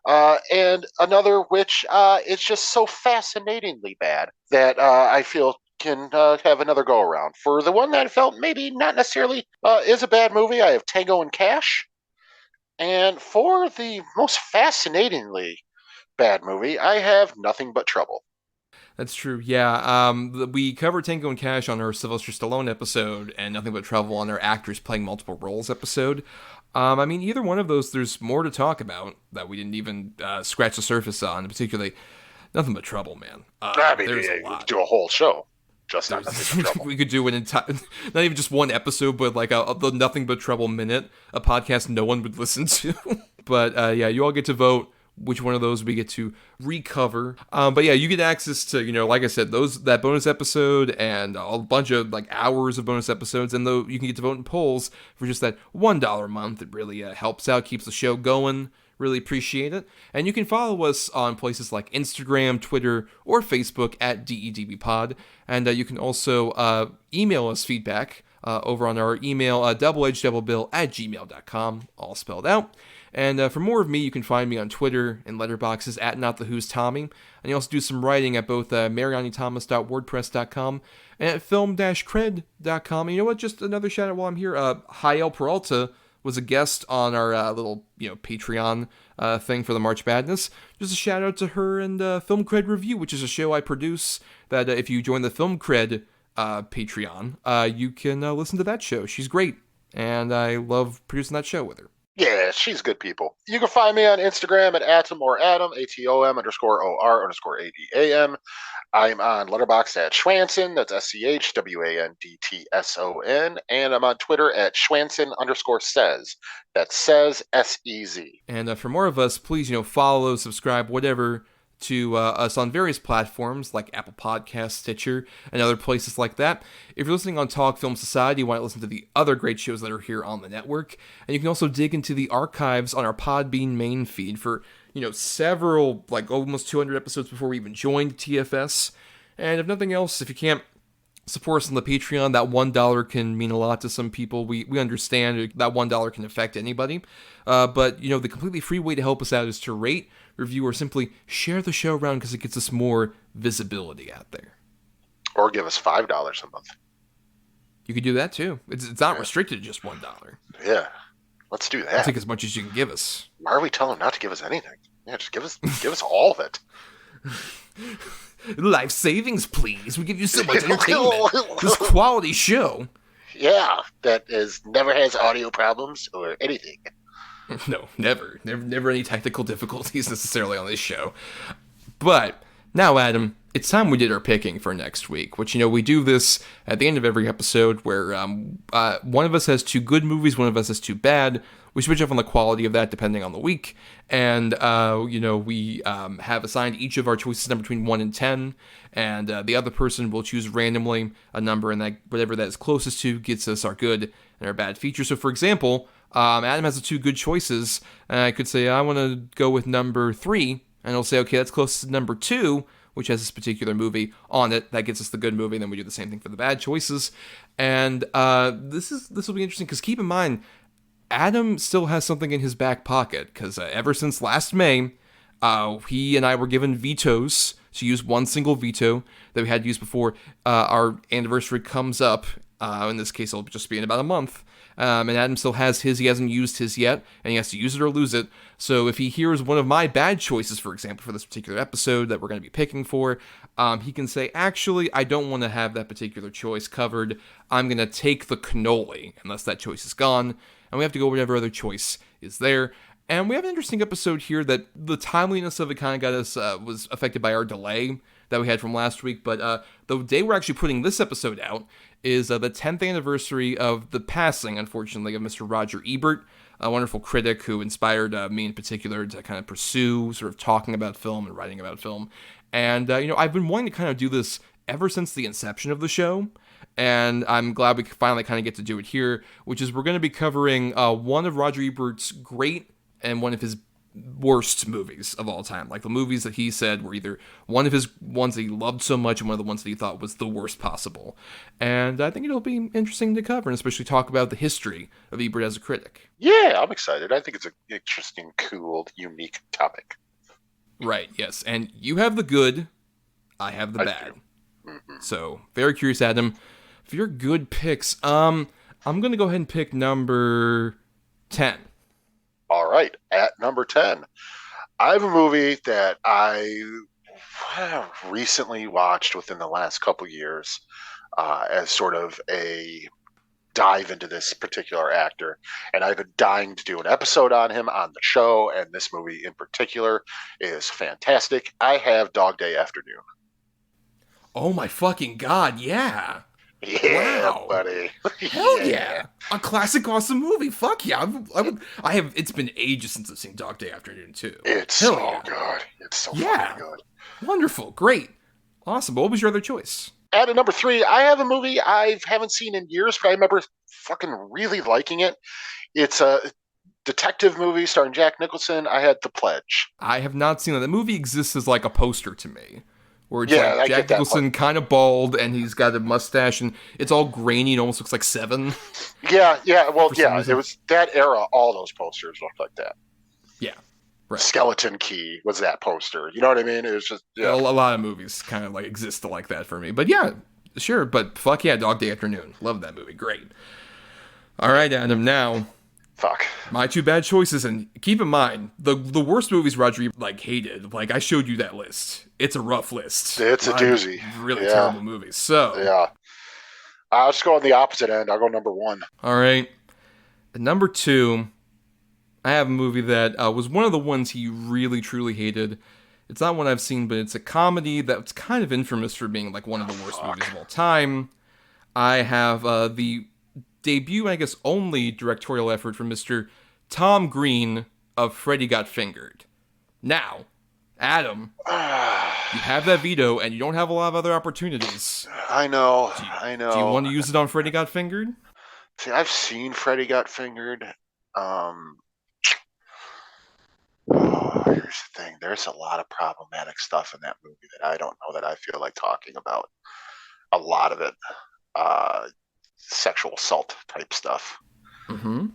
Speaker 1: And another which is just so fascinatingly bad that I feel can have another go around. For the one that I felt maybe not necessarily is a bad movie, I have Tango and Cash. And for the most fascinatingly bad movie, I have Nothing But Trouble.
Speaker 2: That's true, yeah. We covered Tango and Cash on our Sylvester Stallone episode, and Nothing But Trouble on our Actors Playing Multiple Roles episode. Either one of those, there's more to talk about that we didn't even scratch the surface on, particularly Nothing But Trouble, man. There's a lot.
Speaker 1: We could do a whole show just on Nothing But Trouble.
Speaker 2: We could do an entire, not even just one episode, but like the Nothing But Trouble minute, a podcast no one would listen to. But you all get to vote which one of those we get to recover. But yeah, you get access to, like I said, that bonus episode and a bunch of like hours of bonus episodes, and though you can get to vote in polls for just that $1 a month. It really helps out, keeps the show going. Really appreciate it. And you can follow us on places like Instagram, Twitter, or Facebook at DEDBpod. And you can also email us feedback over on our email, doubleedgeddoublebill@gmail.com, all spelled out. And for more of me, you can find me on Twitter and letterboxes at NotTheWho'sTommy. And you also do some writing at both marianithomas.wordpress.com and at film-cred.com. And you know what? Just another shout out while I'm here. Jael Peralta was a guest on our little Patreon thing for the March Madness. Just a shout out to her and Film Cred Review, which is a show I produce that if you join the Film Cred Patreon, you can listen to that show. She's great, and I love producing that show with her.
Speaker 1: Yeah, she's good people. You can find me on Instagram at Atom or Adam, ATOM_OR_ADAM. I'm on Letterboxd at Schwanson, that's SCHWANDTSON, and I'm on Twitter at Schwanson_says, that's says SEZ.
Speaker 2: And for more of us, please, follow, subscribe, whatever, to us on various platforms like Apple Podcasts, Stitcher, and other places like that. If you're listening on Talk Film Society, you want to listen to the other great shows that are here on the network. And you can also dig into the archives on our Podbean main feed for, several, like almost 200 episodes before we even joined TFS. And if nothing else, if you can't support us on the Patreon, that $1 can mean a lot to some people. We understand that $1 can affect anybody. But, the completely free way to help us out is to rate, review, or simply share the show around because it gets us more visibility out there.
Speaker 1: Or give us $5 a month.
Speaker 2: You could do that too. It's not restricted to just $1.
Speaker 1: Yeah, let's do that.
Speaker 2: I'll take as much as you can give us.
Speaker 1: Why are we telling them not to give us anything? Yeah, just give us all of it.
Speaker 2: Life savings, please. We give you so much entertainment. This quality show.
Speaker 1: Yeah, that never has audio problems or anything.
Speaker 2: No, never any technical difficulties necessarily on this show. But now, Adam, it's time we did our picking for next week, which, we do this at the end of every episode where one of us has two good movies, one of us has two bad. We switch up on the quality of that depending on the week. And, we have assigned each of our choices number between 1 and 10. And the other person will choose randomly a number, and that whatever that is closest to gets us our good and our bad feature. So, for example, Adam has the two good choices. And I could say, I want to go with number 3. And he'll say, okay, that's close to number 2, which has this particular movie on it. That gets us the good movie, and then we do the same thing for the bad choices. And this will be interesting, because keep in mind, Adam still has something in his back pocket, because ever since last May, he and I were given vetoes to use one single veto that we had used before our anniversary comes up. In this case, it'll just be in about a month. And Adam still has his. He hasn't used his yet, and he has to use it or lose it. So if he hears one of my bad choices, for example, for this particular episode that we're going to be picking for, he can say, actually, I don't want to have that particular choice covered. I'm going to take the cannoli, unless that choice is gone. And we have to go whatever other choice is there. And we have an interesting episode here that the timeliness of it kind of got us, was affected by our delay. that we had from last week. But the day we're actually putting this episode out is the 10th anniversary of the passing, unfortunately, of Mr. Roger Ebert, a wonderful critic who inspired me in particular to kind of pursue sort of talking about film and writing about film. And, I've been wanting to kind of do this ever since the inception of the show, and I'm glad we finally kind of get to do it here, which is we're going to be covering one of Roger Ebert's great and one of his worst movies of all time. Like the movies that he said were either one of his ones that he loved so much and one of the ones that he thought was the worst possible. And I think it'll be interesting to cover, and especially talk about the history of Ebert as a critic.
Speaker 1: Yeah, I'm excited. I think it's an interesting, cool, unique topic.
Speaker 2: Right, yes. And you have the good, I have the bad. So, very curious, Adam, for your good picks. I'm going to go ahead and pick number 10.
Speaker 1: All right, at number 10, I have a movie that I recently watched within the last couple years as sort of a dive into this particular actor, and I've been dying to do an episode on him on the show, and this movie in particular is fantastic. I have Dog Day Afternoon.
Speaker 2: Oh my fucking god, yeah.
Speaker 1: Yeah,
Speaker 2: wow,
Speaker 1: buddy.
Speaker 2: Hell yeah. A classic awesome movie. Fuck yeah. I have it's been ages since I've seen Dog Day Afternoon too.
Speaker 1: It's
Speaker 2: Hell
Speaker 1: so
Speaker 2: yeah.
Speaker 1: good. It's so fucking good.
Speaker 2: Wonderful. Great. Awesome. What was your other choice?
Speaker 1: At number 3, I have a movie I haven't seen in years, but I remember fucking really liking it. It's a detective movie starring Jack Nicholson. I had The Pledge.
Speaker 2: I have not seen it. The movie exists as like a poster to me. Where it's
Speaker 1: Yeah,
Speaker 2: Jack Nicholson kind of bald and he's got a mustache and it's all grainy and almost looks like Seven.
Speaker 1: Yeah. Well, yeah,
Speaker 2: reason.
Speaker 1: it was that era. All those posters looked like that.
Speaker 2: Yeah. Right.
Speaker 1: Skeleton Key was that poster. You know what I mean? It was just
Speaker 2: A lot of movies kind of like exist like that for me. But yeah, sure. But fuck yeah, Dog Day Afternoon. Love that movie. Great. All right, Adam. Now,
Speaker 1: fuck
Speaker 2: my two bad choices, and keep in mind the worst movies Roger hated. Like I showed you that list. It's a rough list.
Speaker 1: It's a doozy.
Speaker 2: Really terrible movies. So
Speaker 1: yeah, I'll just go on the opposite end. I'll go number 1.
Speaker 2: All right. At number 2, I have a movie that was one of the ones he really, truly hated. It's not one I've seen, but it's a comedy that's kind of infamous for being like one of the worst movies of all time. I have the debut, I guess, only directorial effort from Mr. Tom Green of Freddy Got Fingered. Now, Adam, you have that veto, and you don't have a lot of other opportunities.
Speaker 1: I know.
Speaker 2: Do you want to use it on Freddy Got Fingered?
Speaker 1: See, I've seen Freddy Got Fingered. Here's the thing. There's a lot of problematic stuff in that movie that I don't know that I feel like talking about. A lot of it. Sexual assault type stuff.
Speaker 2: Mm-hmm.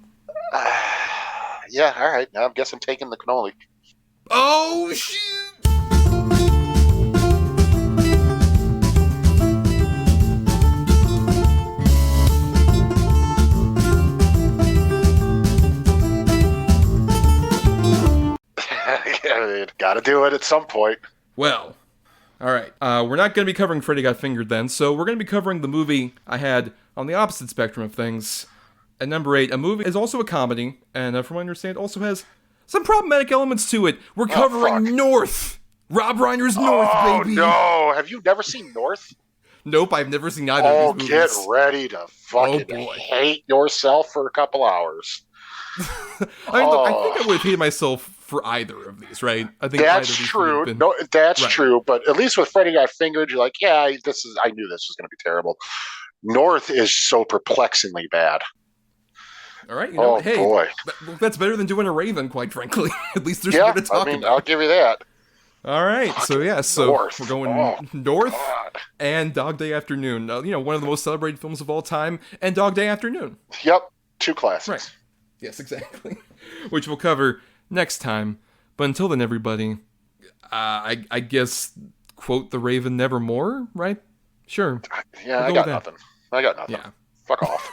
Speaker 1: Yeah, all right. Now I guess I'm taking the cannoli.
Speaker 2: Oh, shit!
Speaker 1: Gotta do it at some point.
Speaker 2: Well, all right. We're not going to be covering Freddy Got Fingered then, so we're going to be covering the movie I had on the opposite spectrum of things. At number 8, a movie is also a comedy, and from what I understand, also has some problematic elements to it. We're covering North. Rob Reiner's North, baby.
Speaker 1: Oh, no. Have you never seen North?
Speaker 2: Nope, I've never seen either of these movies.
Speaker 1: Get ready to fucking hate yourself for a couple hours.
Speaker 2: I mean, look, I think I would have hated myself for either of these, right? I think
Speaker 1: that's true. No, that's true. But at least with Freddy Got Fingered, you're like, yeah, I knew this was going to be terrible. North is so perplexingly bad.
Speaker 2: All right, hey,
Speaker 1: boy,
Speaker 2: that's better than doing a Raven, quite frankly. At least there's more to talk about.
Speaker 1: I'll give you that.
Speaker 2: All right, so
Speaker 1: North.
Speaker 2: We're going North and Dog Day Afternoon. One of the most celebrated films of all time, and Dog Day Afternoon.
Speaker 1: Yep, 2 classics.
Speaker 2: Right. Yes, exactly. Which we'll cover next time. But until then, everybody, I guess, quote the Raven nevermore, right? Sure.
Speaker 1: Yeah, I got nothing.
Speaker 2: Yeah.
Speaker 1: Fuck off.